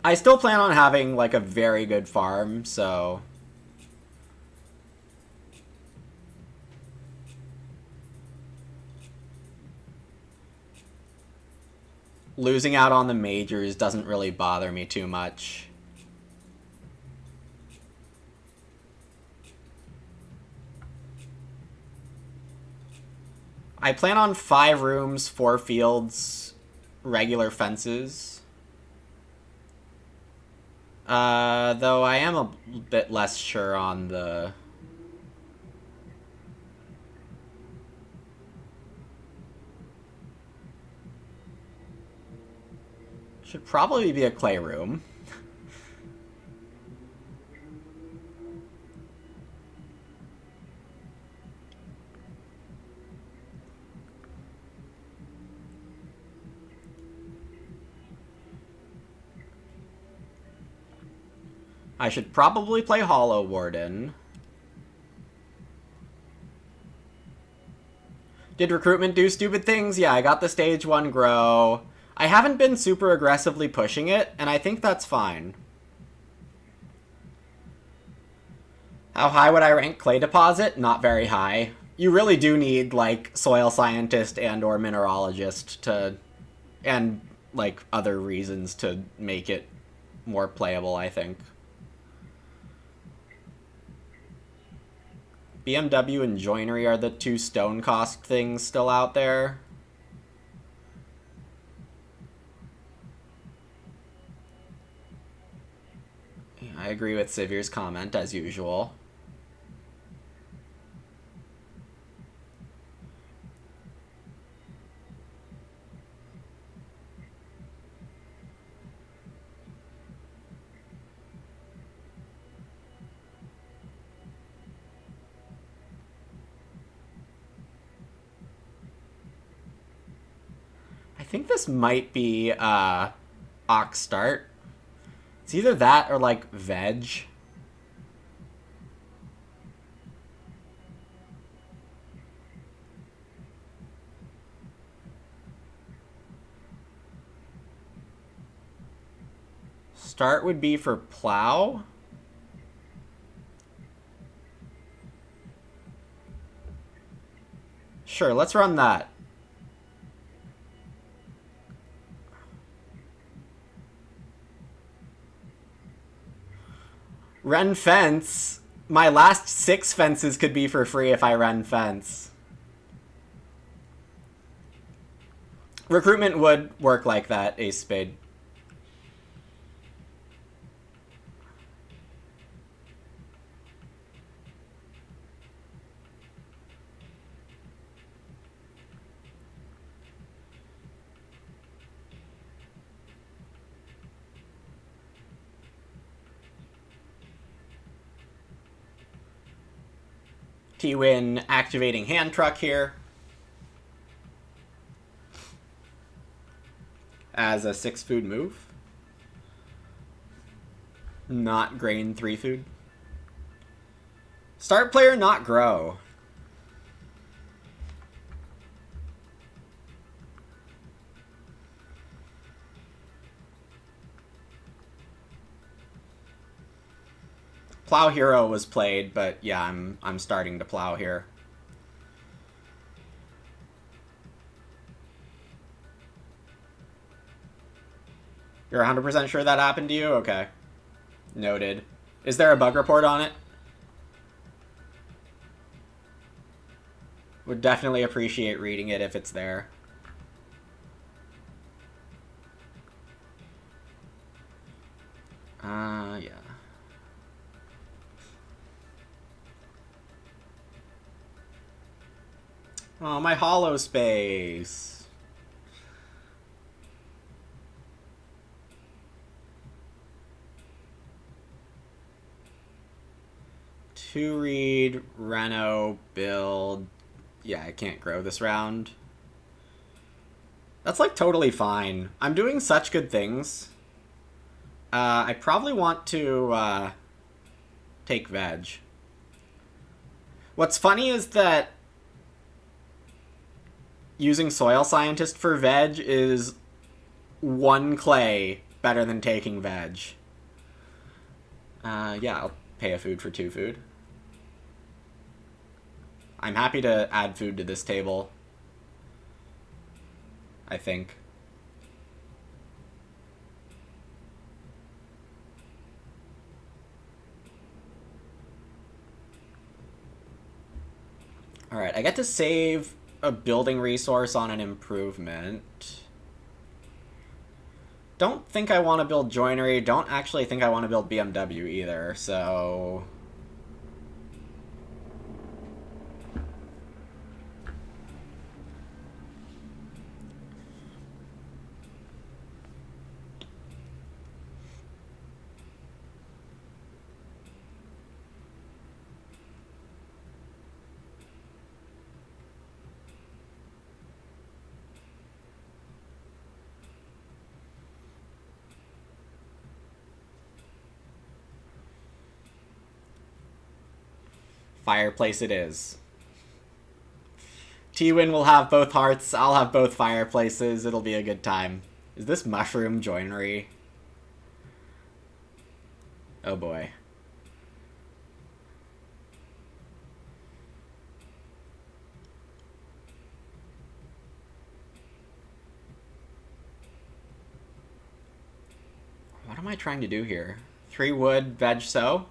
I still plan on having, like, a very good farm, so... losing out on the majors doesn't really bother me too much. I plan on 5 rooms, 4 fields, regular fences. Though I am a bit less sure on the... should probably be a clay room. I should probably play Hollow Warden. Did recruitment do stupid things? Yeah, I got the stage 1 grow. I haven't been super aggressively pushing it, and I think that's fine. How high would I rank Clay Deposit? Not very high. You really do need, like, Soil Scientist and or Mineralogist to... and, like, other reasons to make it more playable, I think. BMW and Joinery are the 2 stone cost things still out there. I agree with Sivir's comment, as usual. I think this might be Ox Start. It's either that or, like, veg. Start would be for plow. Sure, let's run that. Run fence. My last 6 fences could be for free if I run fence. Recruitment would work like that, ace spade. T-Win activating hand truck here. As a 6 food move. Not grain 3 food. Start player not grow. Plow Hero was played, but yeah, I'm starting to plow here. You're 100% sure that happened to you? Okay. Noted. Is there a bug report on it? Would definitely appreciate reading it if it's there. Yeah. Oh, my hollow space. Two read, Reno, build. Yeah, I can't grow this round. That's like totally fine. I'm doing such good things. I probably want to take veg. What's funny is that using Soil Scientist for veg is 1 clay better than taking veg. Yeah, I'll pay a food for 2 food. I'm happy to add food to this table. I think. Alright, I get to save a building resource on an improvement. Don't think I want to build joinery. Don't actually think I want to build BMW either, so... Fireplace it is. T-Win will have both hearts, I'll have both fireplaces, it'll be a good time. Is this mushroom joinery? Oh boy. What am I trying to do here? 3 wood, veg sow?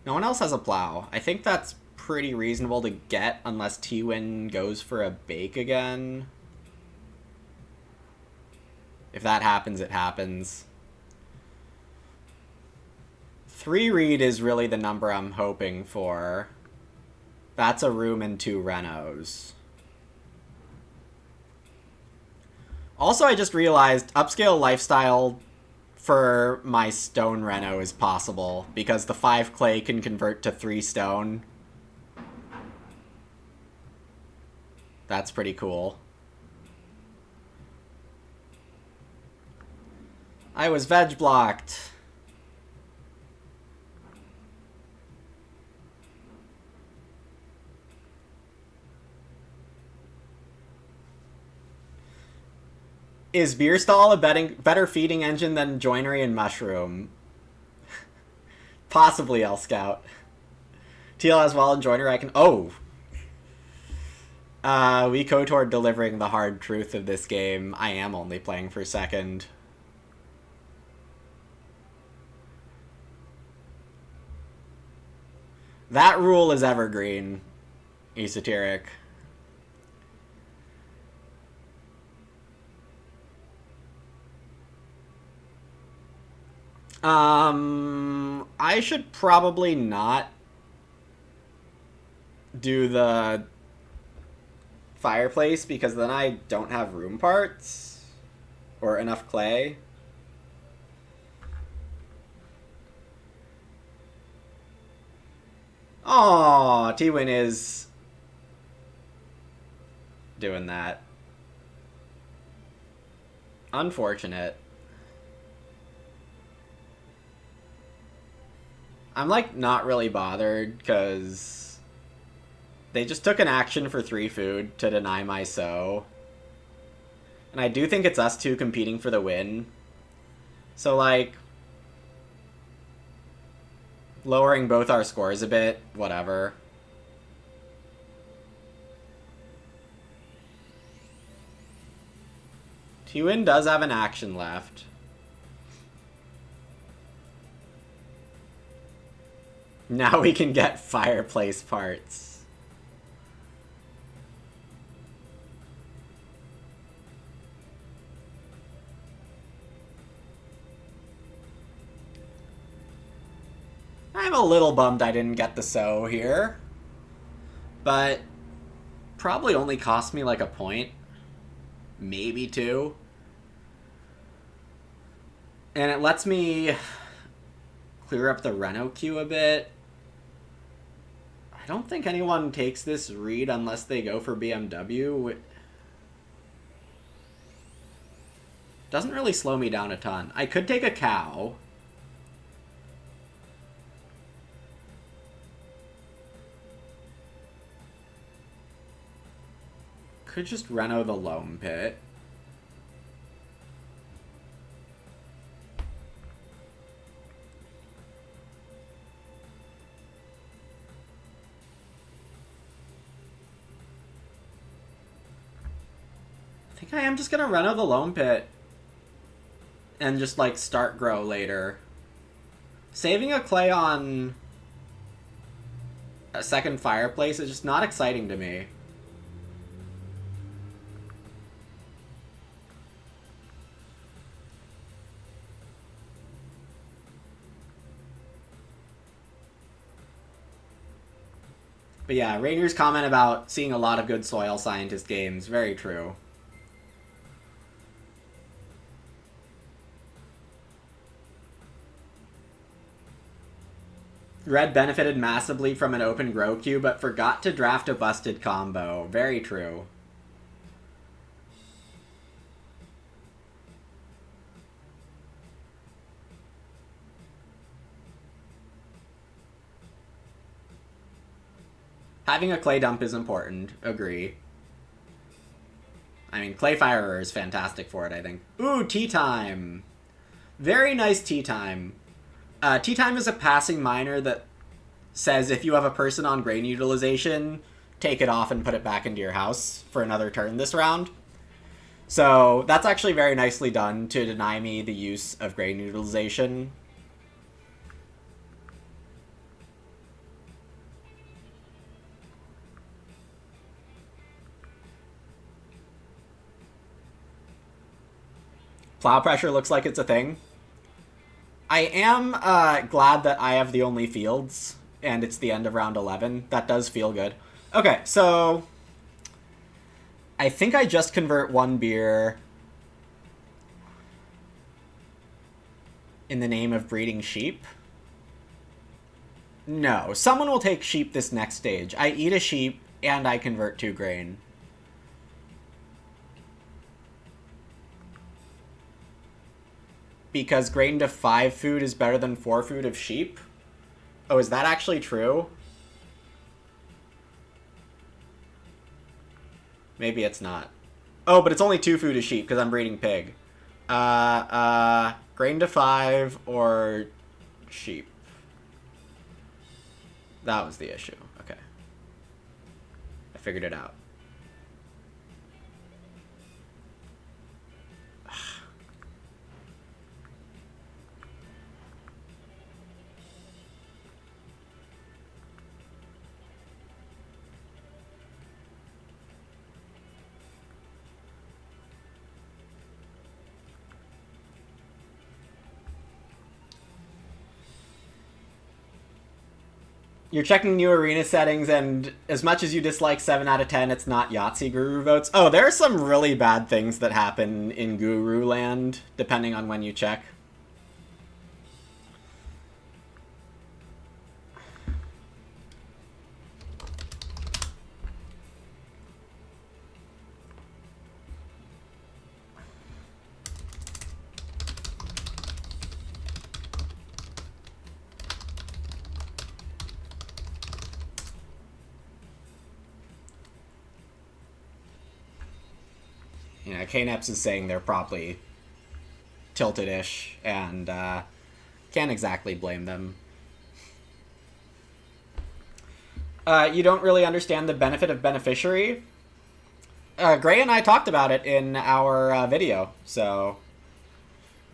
No one else has a plow. I think that's pretty reasonable to get unless T-Win goes for a bake again. If that happens, it happens. 3 reed is really the number I'm hoping for. That's a room and 2 renos. Also, I just realized upscale lifestyle for my stone reno is possible because the 5 clay can convert to 3 stone. That's pretty cool. I was veg blocked. Is beer stall a better feeding engine than joinery and mushroom? Possibly, L Scout. TL as well in joinery. I can. Oh, we go toward delivering the hard truth of this game. I am only playing for second. That rule is evergreen, esoteric. I should probably not do the fireplace because then I don't have room parts or enough clay. Aw, T-Win is doing that. Unfortunate. I'm, like, not really bothered, because they just took an action for 3 food to deny my so. And I do think it's us two competing for the win. So, like, lowering both our scores a bit, whatever. T-Win does have an action left. Now we can get fireplace parts. I'm a little bummed I didn't get the so here. But probably only cost me like a point. Maybe 2. And it lets me clear up the Reno queue a bit. I don't think anyone takes this read unless they go for BMW. Doesn't really slow me down a ton. I could take a cow. Could just Reno the loam pit. I think I am just gonna Reno the loam pit and just like start grow later. Saving a clay on a second fireplace is just not exciting to me. But yeah, Rainier's comment about seeing a lot of good soil scientist games, very true. Red benefited massively from an open grow queue, but forgot to draft a busted combo. Very true. Having a clay dump is important. Agree. I mean, Clay Firer is fantastic for it, I think. Ooh, Tea Time. Very nice Tea Time. Tea Time is a passing miner that says if you have a person on grain utilization, take it off and put it back into your house for another turn this round. So that's actually very nicely done to deny me the use of grain utilization. Plow pressure looks like it's a thing. I am glad that I have the only fields, and it's the end of round 11. That does feel good. Okay, so I think I just convert 1 beer in the name of breeding sheep. No, someone will take sheep this next stage. I eat a sheep, and I convert 2 grain. Because grain to 5 food is better than 4 food of sheep? Oh, is that actually true? Maybe it's not. Oh, but it's only 2 food to sheep because I'm breeding pig. Grain to 5 or sheep. That was the issue. Okay. I figured it out. You're checking new arena settings, and as much as you dislike 7 out of 10, it's not Yahtzee Guru votes. Oh, there are some really bad things that happen in Guru Land, depending on when you check. You know, KNEPS is saying they're probably tilted-ish, and can't exactly blame them. You don't really understand the benefit of beneficiary? Gray and I talked about it in our video, so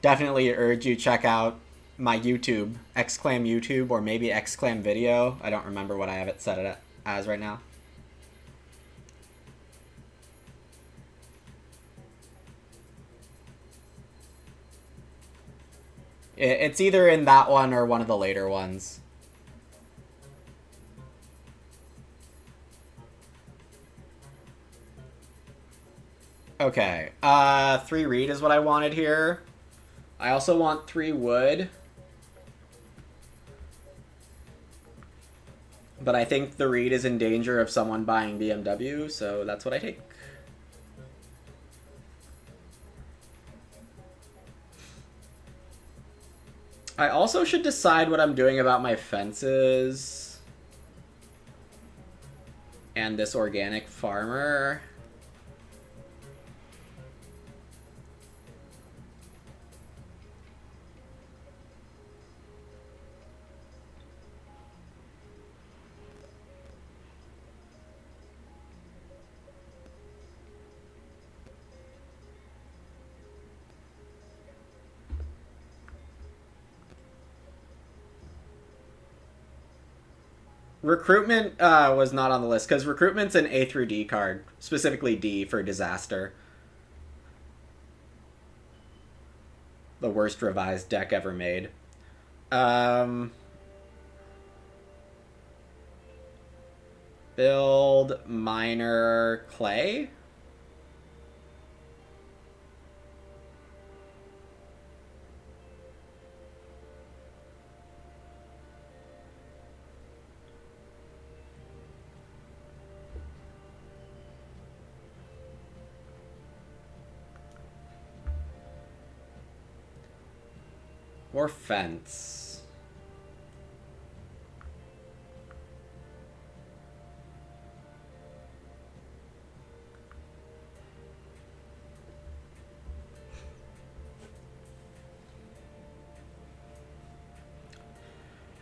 definitely urge you check out my YouTube, exclaim YouTube, or maybe exclaim video. I don't remember what I have it set as right now. It's either in that one or one of the later ones. Okay, 3 reed is what I wanted here. I also want 3 wood. But I think the reed is in danger of someone buying BMW, so that's what I take. I also should decide what I'm doing about my fences. And this organic farmer. Recruitment was not on the list, because recruitment's an A through D card. Specifically D for disaster. The worst revised deck ever made. Build miner clay. Or fence.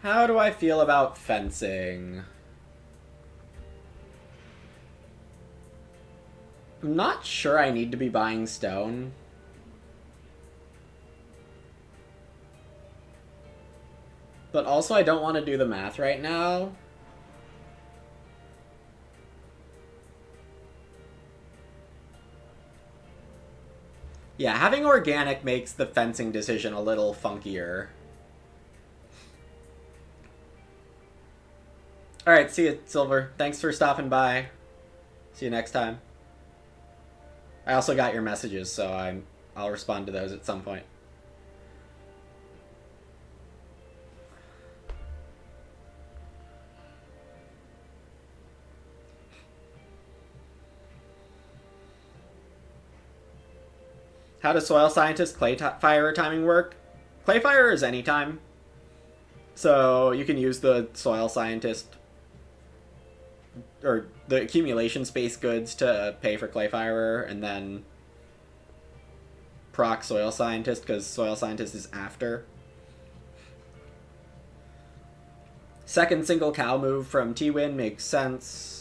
How do I feel about fencing? I'm not sure I need to be buying stone. But also I don't want to do the math right now. Yeah, having organic makes the fencing decision a little funkier. Alright, see you, Silver. Thanks for stopping by. See you next time. I also got your messages, so I'll respond to those at some point. How does Soil Scientist Clayfire timing work? Clayfire is anytime. So you can use the Soil Scientist or the accumulation space goods to pay for Clayfirer, and then proc Soil Scientist, because Soil Scientist is after. Second single cow move from T-Win makes sense.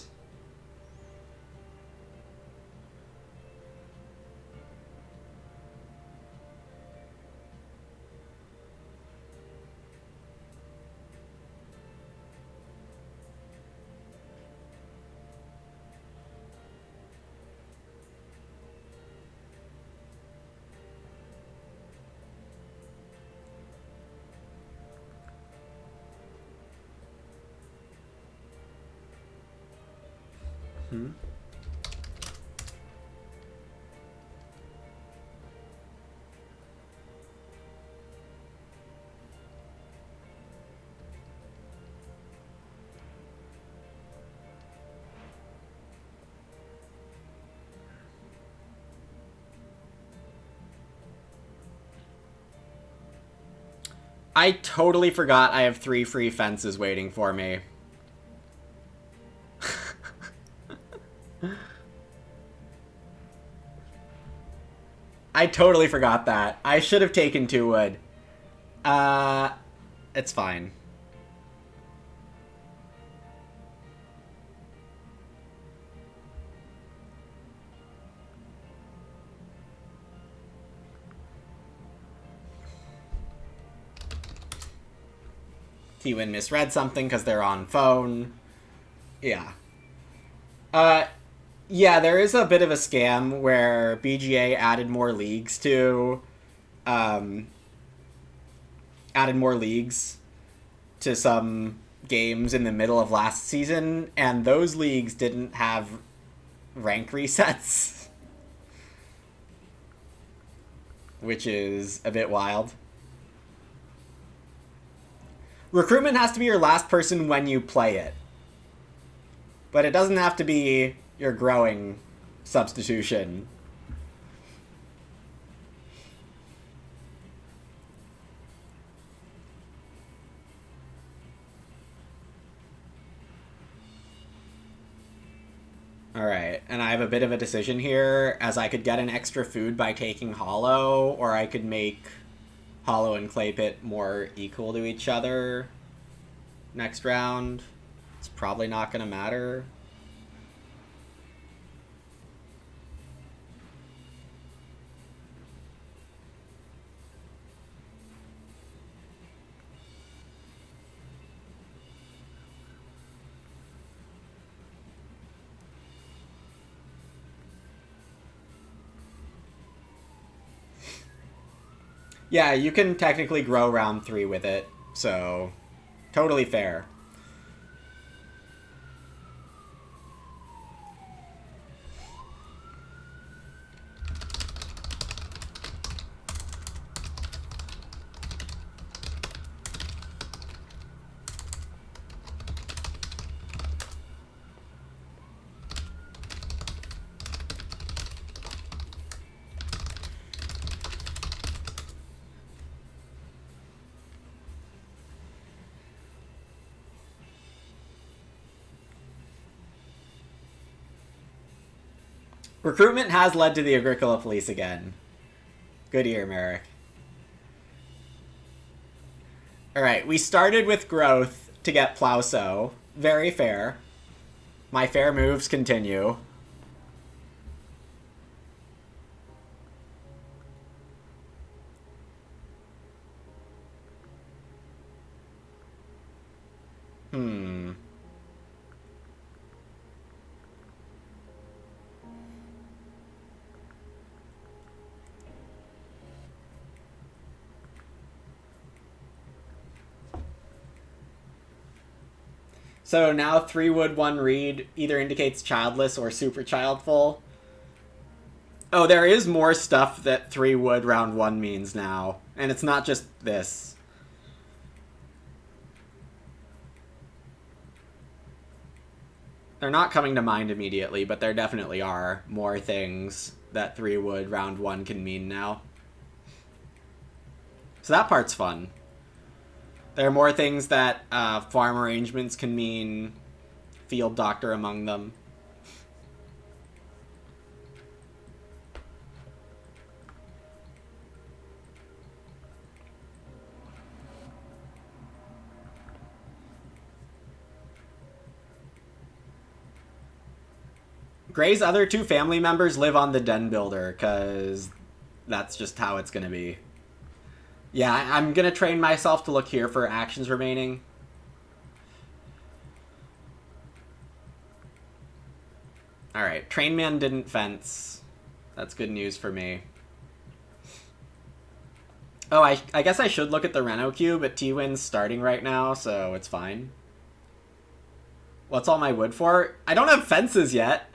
I totally forgot I have 3 free fences waiting for me. I totally forgot that. I should have taken 2 wood. It's fine. T-Win misread something because they're on phone. Yeah. Yeah, there is a bit of a scam where BGA added more leagues to some games in the middle of last season, and those leagues didn't have rank resets, which is a bit wild. Recruitment has to be your last person when you play it, but it doesn't have to be your growing substitution. Alright, and I have a bit of a decision here, as I could get an extra food by taking Hollow, or I could make Hollow and Clay Pit more equal to each other next round. It's probably not going to matter. Yeah, you can technically grow round 3 with it, so totally fair. Recruitment has led to the Agricola Police again. Good ear, Merrick. Alright, we started with growth to get Plauso. Very fair. My fair moves continue. So now 3 wood, 1 reed either indicates childless or super childful. Oh, there is more stuff that 3 wood round 1 means now. And it's not just this. They're not coming to mind immediately, but there definitely are more things that 3 wood round 1 can mean now. So that part's fun. There are more things that farm arrangements can mean field doctor among them. Gray's other two family members live on the Den Builder, because that's just how it's going to be. Yeah, I'm going to train myself to look here for actions remaining. Alright, Trainman didn't fence. That's good news for me. Oh, I guess I should look at the Reno queue, but T-Win's starting right now, so it's fine. What's all my wood for? I don't have fences yet.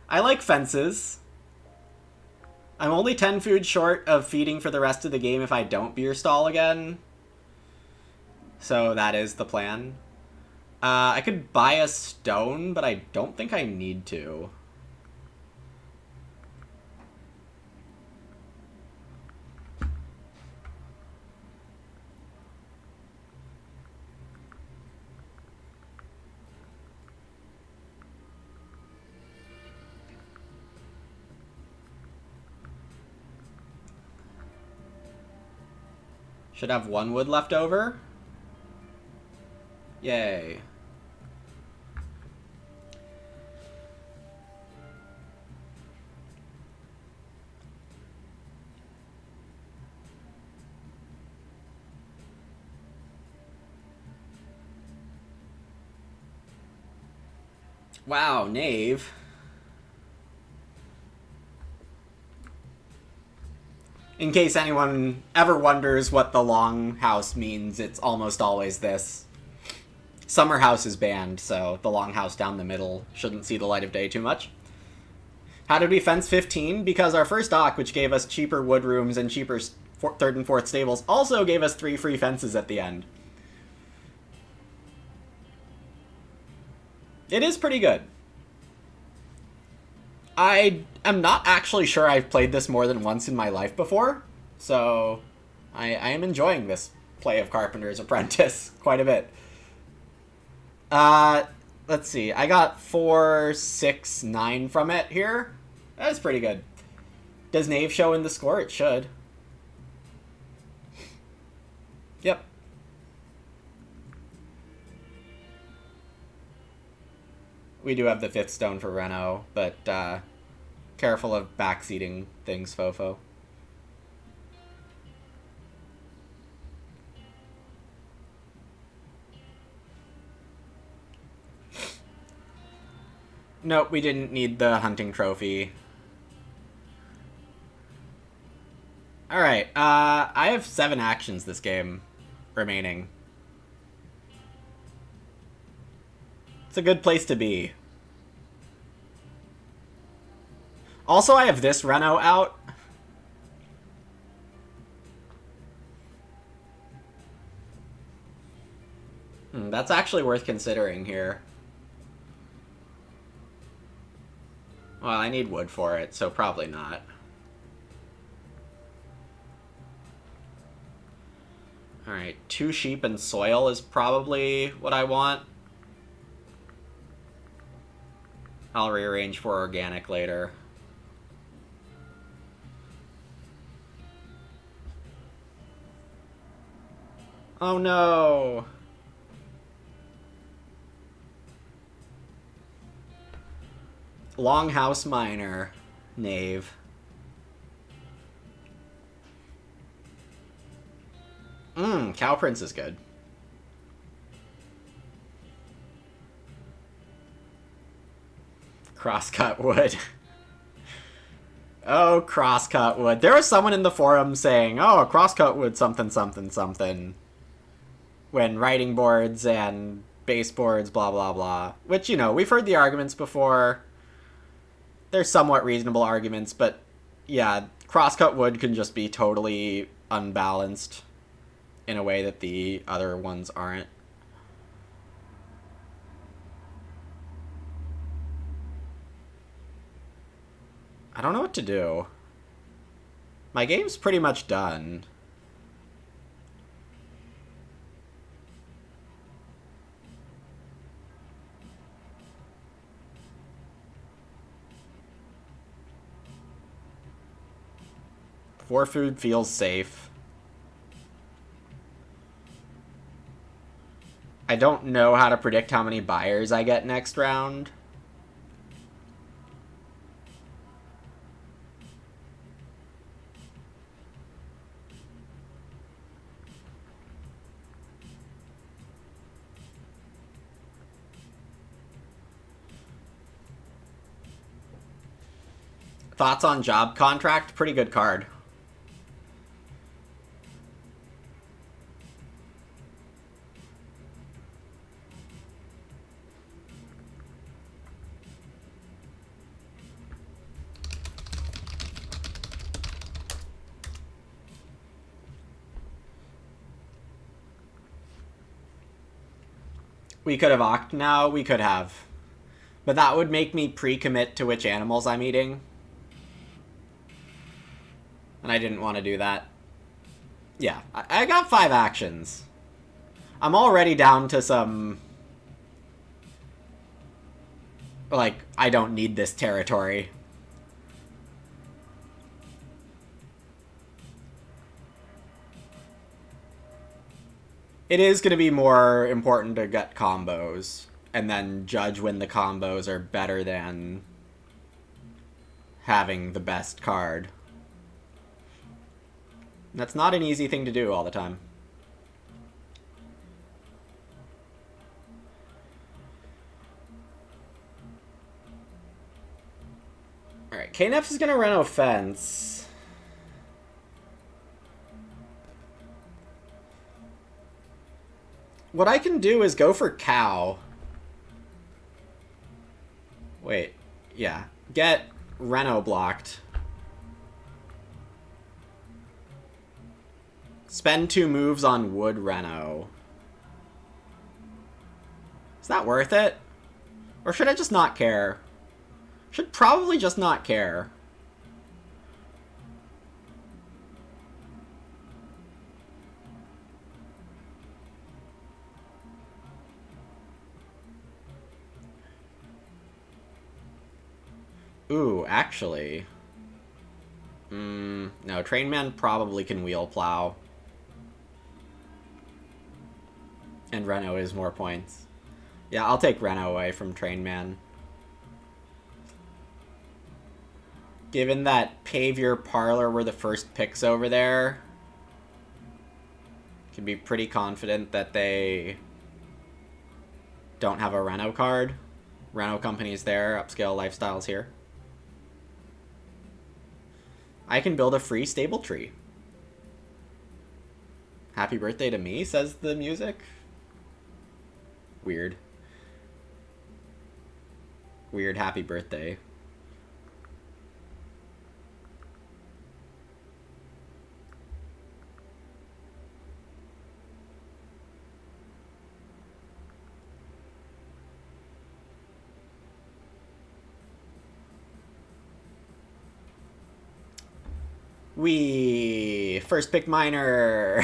I like fences. I'm only 10 food short of feeding for the rest of the game if I don't beer stall again. So that is the plan. I could buy a stone, but I don't think I need to. Should have one wood left over. Yay. Wow, knave. In case anyone ever wonders what the long house means, it's almost always this. Summer house is banned, so the long house down the middle shouldn't see the light of day too much. How did we fence 15? Because our first dock, which gave us cheaper wood rooms and cheaper third and fourth stables, also gave us 3 free fences at the end. It is pretty good. I am not actually sure I've played this more than once in my life before, so I am enjoying this play of Carpenter's Apprentice quite a bit. Let's see. I got 4, 6, 9 from it here. That's pretty good. Does Knave show in the score? It should. Yep. We do have the 5th stone for Reno, but careful of backseating things, Fofo. Nope, we didn't need the hunting trophy. Alright, I have 7 actions this game remaining. It's a good place to be. Also, I have this Reno out. That's actually worth considering here. Well, I need wood for it, so probably not. Alright, 2 sheep and soil is probably what I want. I'll rearrange for organic later. Oh no! Longhouse Miner, Knave. Cow Prince is good. Crosscut wood. Oh, crosscut wood. There was someone in the forum saying, oh, crosscut wood something something something. When writing boards and baseboards, blah blah blah. Which, you know, we've heard the arguments before. They're somewhat reasonable arguments, but yeah, crosscut wood can just be totally unbalanced in a way that the other ones aren't. I don't know what to do. My game's pretty much done. 4 food feels safe. I don't know how to predict how many buyers I get next round. Thoughts on Job Contract? Pretty good card. We could have Oct now. We could have. But that would make me pre-commit to which animals I'm eating. And I didn't want to do that. Yeah, I got 5 actions. I'm already down to some... Like, I don't need this territory. It is going to be more important to get combos, and then judge when the combos are better than having the best card. That's not an easy thing to do all the time. Alright, KNF is going to run offense. What I can do is go for cow. Wait, yeah. Get Reno blocked. Spend 2 moves on wood Reno. Is that worth it? Or should I just not care? Should probably just not care. Ooh, actually. No, Trainman probably can wheel plow. And Reno is more points. Yeah, I'll take Reno away from Trainman. Given that Pave Your Parlor were the first picks over there, can be pretty confident that they don't have a Reno card. Reno Company's there, Upscale Lifestyle's here. I can build a free stable tree. Happy birthday to me, says the music. Weird. Weird happy birthday. We first pick miner.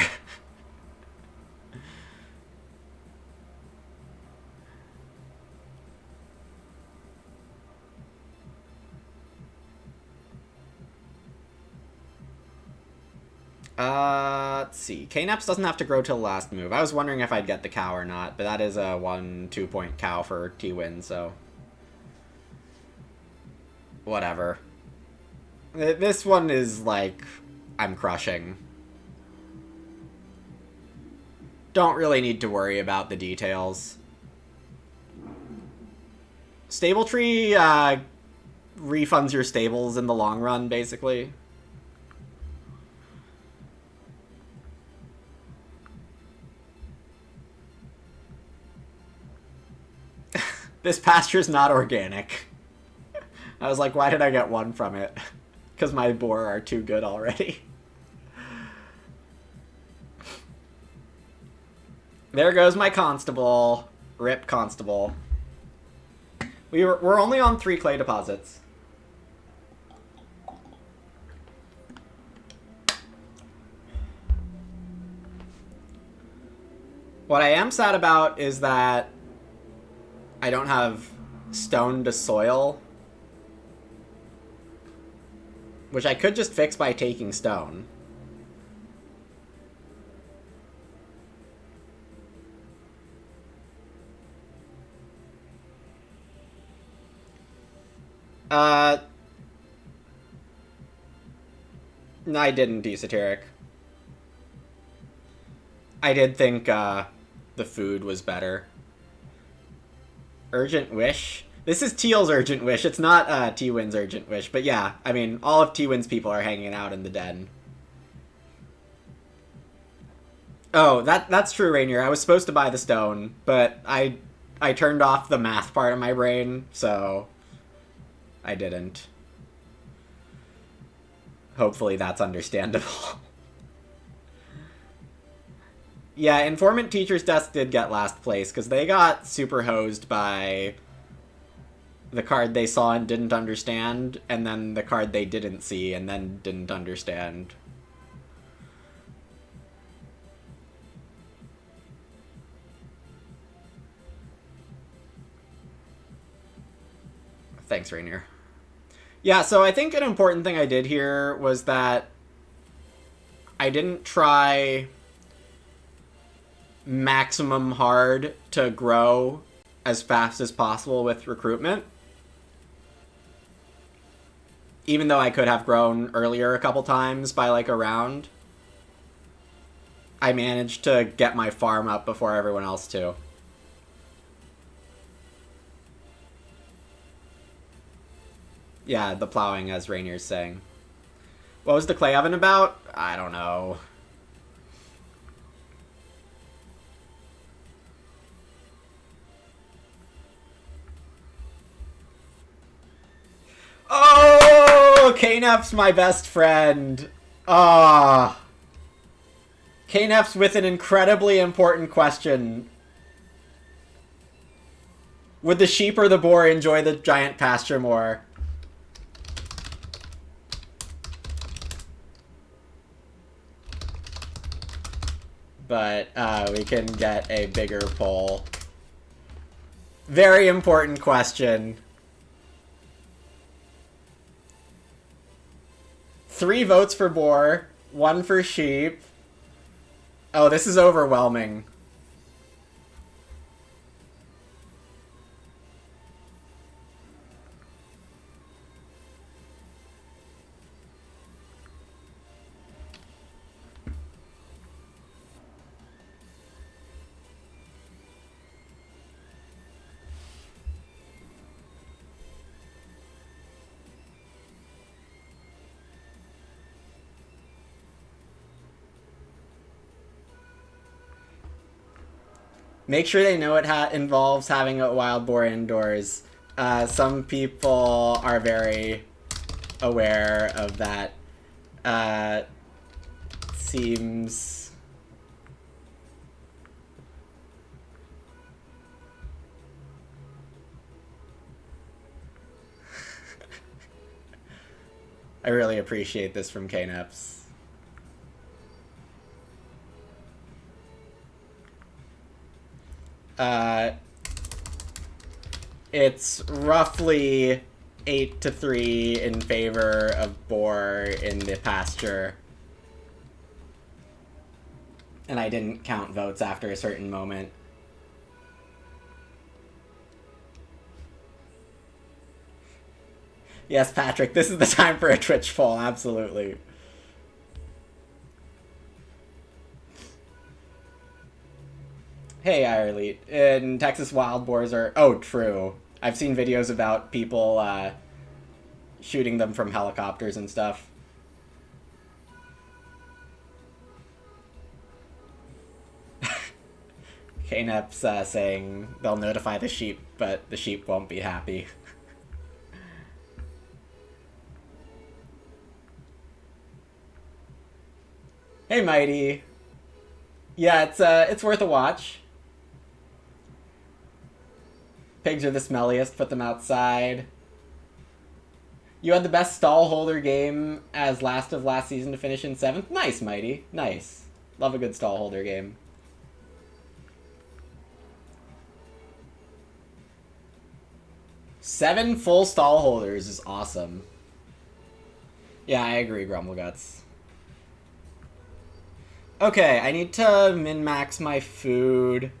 Let's see. Knaps doesn't have to grow till the last move. I was wondering if I'd get the cow or not, but that is a 1-2 point cow for T-win, so whatever. This one is like, I'm crushing. Don't really need to worry about the details. Stable tree refunds your stables in the long run, basically. This pasture's not organic. I was like, why did I get 1 from it? Because my boar are too good already. There goes my constable. Rip constable. We're only on 3 clay deposits. What I am sad about is that I don't have stone to soil. which I could just fix by taking stone. No, I didn't, Esoteric. I did think, the food was better. Urgent Wish? This is Teal's Urgent Wish. It's not, T-Win's Urgent Wish. But yeah, I mean, all of T-Win's people are hanging out in the den. Oh, that's true, Rainier. I was supposed to buy the stone, but I turned off the math part of my brain, so I didn't. Hopefully that's understandable. Yeah, Informant Teacher's Desk did get last place, because they got super hosed by the card they saw and didn't understand, and then the card they didn't see and then didn't understand. Thanks, Rainier. Yeah, so I think an important thing I did here was that I didn't try maximum hard to grow as fast as possible with recruitment. Even though I could have grown earlier a couple times by like a round, I managed to get my farm up before everyone else too. Yeah, the plowing, as Rainier's saying. What was the clay oven about? I don't know. Oh, Knef's my best friend. Ah. Knef's with an incredibly important question. Would the sheep or the boar enjoy the giant pasture more? But we can get a bigger poll. Very important question. 3 votes for boar, 1 for sheep. Oh, this is overwhelming. Make sure they know it involves having a wild boar indoors. Some people are very aware of that. Seems... I really appreciate this from Kneps. It's roughly 8-3 in favor of boar in the pasture. And I didn't count votes after a certain moment. Yes, Patrick, this is the time for a Twitch poll, absolutely. Hey, Irelite. In Texas, wild boars are... Oh, true. I've seen videos about people shooting them from helicopters and stuff. Knep's saying they'll notify the sheep, but the sheep won't be happy. Hey, Mighty. Yeah, it's worth a watch. Pigs are the smelliest, put them outside. You had the best stall holder game as last of last season to finish in 7th? Nice, Mighty. Nice. Love a good stall holder game. Seven full stall holders is awesome. Yeah, I agree, Grumbleguts. Okay, I need to min-max my food.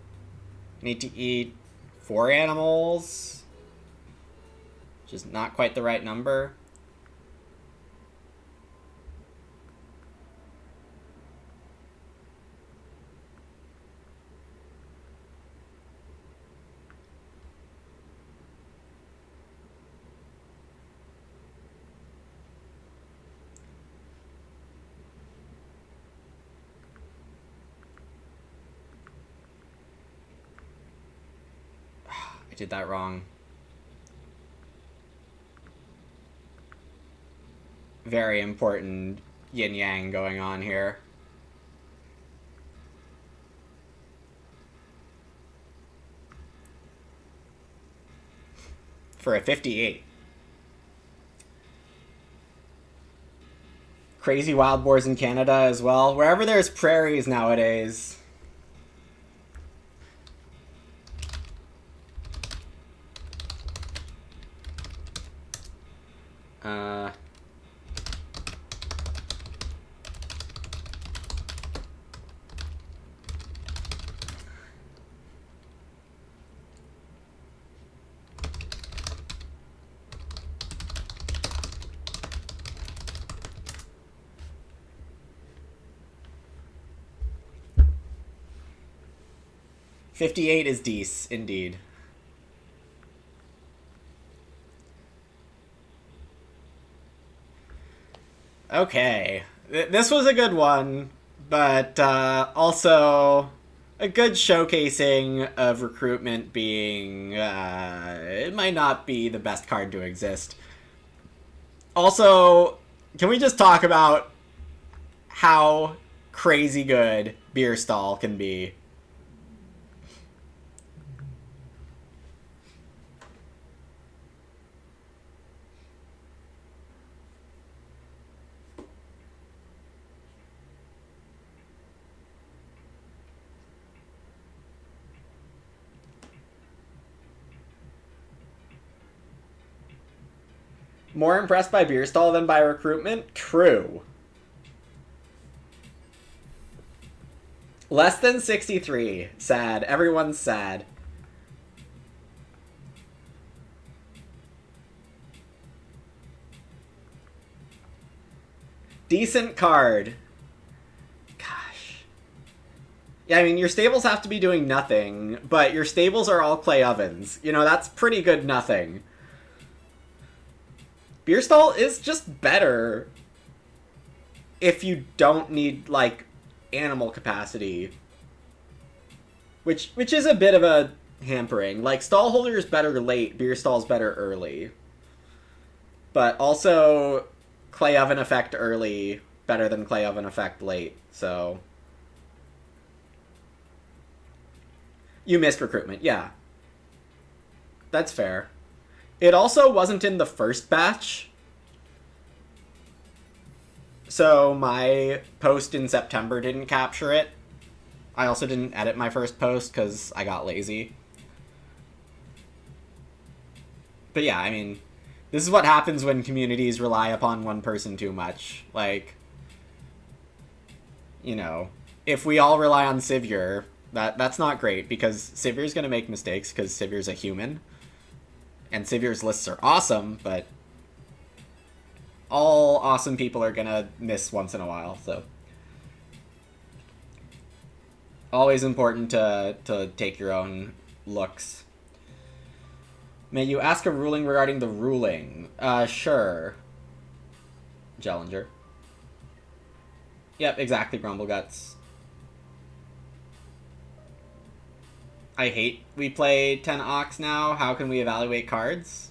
I need to eat 4 animals, which is not quite the right number. I did that wrong. Very important yin-yang going on here. For a 58. Crazy wild boars in Canada as well. Wherever there's prairies nowadays. Uh... 58 is dece, indeed. Okay. This was a good one, but also a good showcasing of recruitment being... it might not be the best card to exist. Also, can we just talk about how crazy good Beer Stall can be? More impressed by Beer Stall than by recruitment? True. Less than 63. Sad. Everyone's sad. Decent card. Gosh. Yeah, I mean, your stables have to be doing nothing, but your stables are all clay ovens. You know, that's pretty good nothing. Beer Stall is just better if you don't need, like, animal capacity. Which is a bit of a hampering. Like, Stallholder is better late, Beer Stall's better early. But also, Clay Oven Effect early better than Clay Oven Effect late, so... You missed recruitment, yeah. That's fair. It also wasn't in the first batch. So my post in September didn't capture it. I also didn't edit my first post because I got lazy. But yeah, I mean, this is what happens when communities rely upon one person too much. Like, you know, if we all rely on Sivir, that's not great because Sivir's going to make mistakes because Sivir's a human. And Sivir's lists are awesome, but all awesome people are going to miss once in a while, so... Always important to take your own looks. May you ask a ruling regarding the ruling? Sure. Jellinger. Yep, exactly, Grumbleguts. I hate we play 10 Ox now. How can we evaluate cards?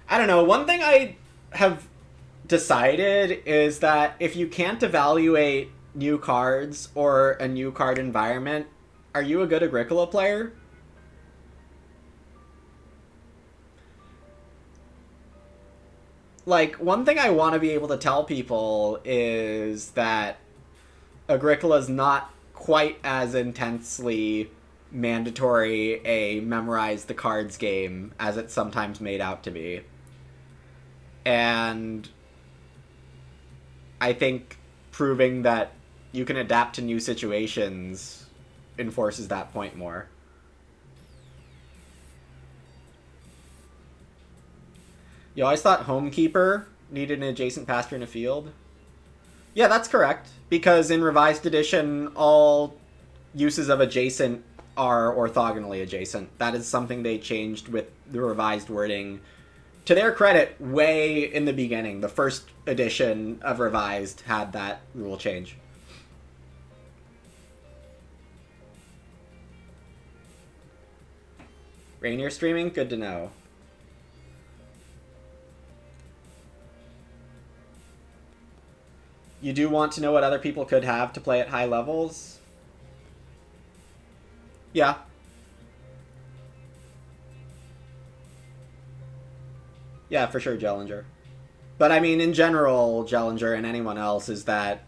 I don't know. One thing I have decided is that if you can't evaluate new cards or a new card environment, are you a good Agricola player? Like, one thing I want to be able to tell people is that Agricola's not quite as intensely mandatory a memorize the cards game as it's sometimes made out to be. And I think proving that you can adapt to new situations enforces that point more. You always thought Homekeeper needed an adjacent pasture in a field? Yeah, that's correct. Because in Revised Edition, all uses of adjacent are orthogonally adjacent. That is something they changed with the revised wording. To their credit, way in the beginning, the first edition of Revised had that rule change. Rainier streaming? Good to know. You do want to know what other people could have to play at high levels? Yeah. Yeah, for sure, Jellinger. But I mean, in general, Jellinger and anyone else, is that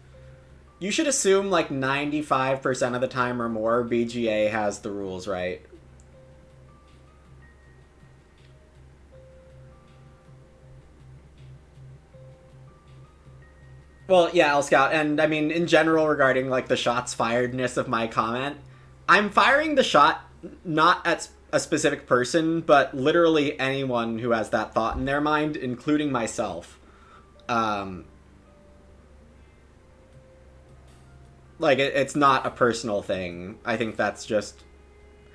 you should assume like 95% of the time or more, BGA has the rules right. Well, yeah, L Scout, and I mean, in general, regarding like the shots firedness of my comment, I'm firing the shot not at a specific person, but literally anyone who has that thought in their mind, including myself. Like, it's not a personal thing. I think that's just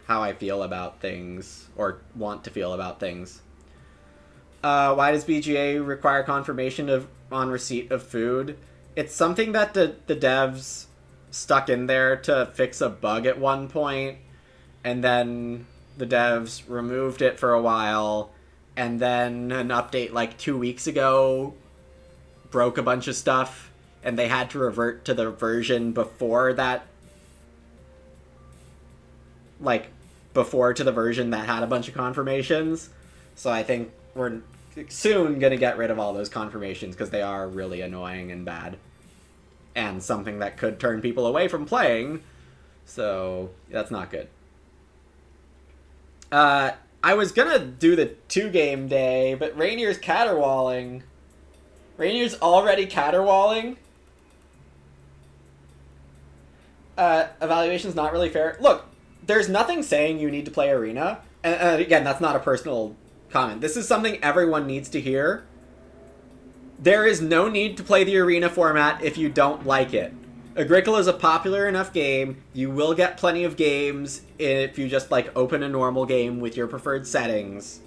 how I feel about things, or want to feel about things. Why does BGA require confirmation of on receipt of food? It's something that the devs stuck in there to fix a bug at one point, and then the devs removed it for a while, and then an update like 2 weeks ago broke a bunch of stuff, and they had to revert to the version before that, like, before to the version that had a bunch of confirmations. So I think we're soon going to get rid of all those confirmations, because they are really annoying and bad. And something that could turn people away from playing. So that's not good. I was going to do the 2-game day, but Rainier's caterwauling. Rainier's already caterwauling? Evaluation's not really fair. Look, there's nothing saying you need to play Arena. And again, that's not a personal comment. This is something everyone needs to hear. There is no need to play the Arena format if you don't like it. Agricola is a popular enough game. You will get plenty of games if you just, like, open a normal game with your preferred settings.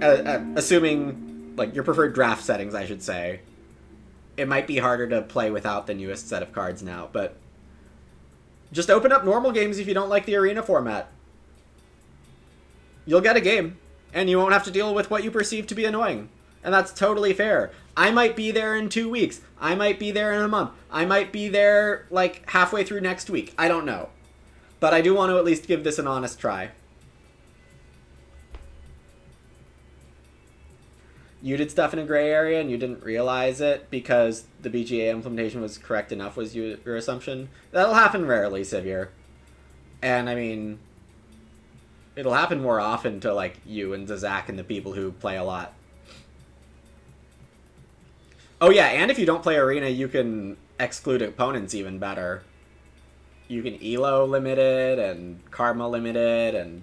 Assuming, like, your preferred draft settings, I should say. It might be harder to play without the newest set of cards now, but just open up normal games if you don't like the Arena format. You'll get a game, and you won't have to deal with what you perceive to be annoying. And that's totally fair. I might be there in 2 weeks. I might be there in a month. I might be there, like, halfway through next week. I don't know. But I do want to at least give this an honest try. You did stuff in a gray area and you didn't realize it because the BGA implementation was correct enough, was your assumption? That'll happen rarely, Sivir. And, I mean, it'll happen more often to, like, you and to Zach and the people who play a lot. Oh yeah, and if you don't play Arena, you can exclude opponents even better. You can ELO limited and Karma limited and...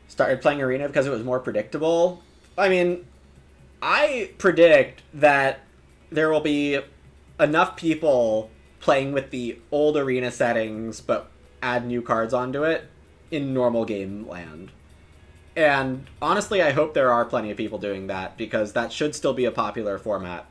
Started playing Arena because it was more predictable. I mean, I predict that there will be enough people playing with the old Arena settings but add new cards onto it in normal game land. And honestly, I hope there are plenty of people doing that, because that should still be a popular format.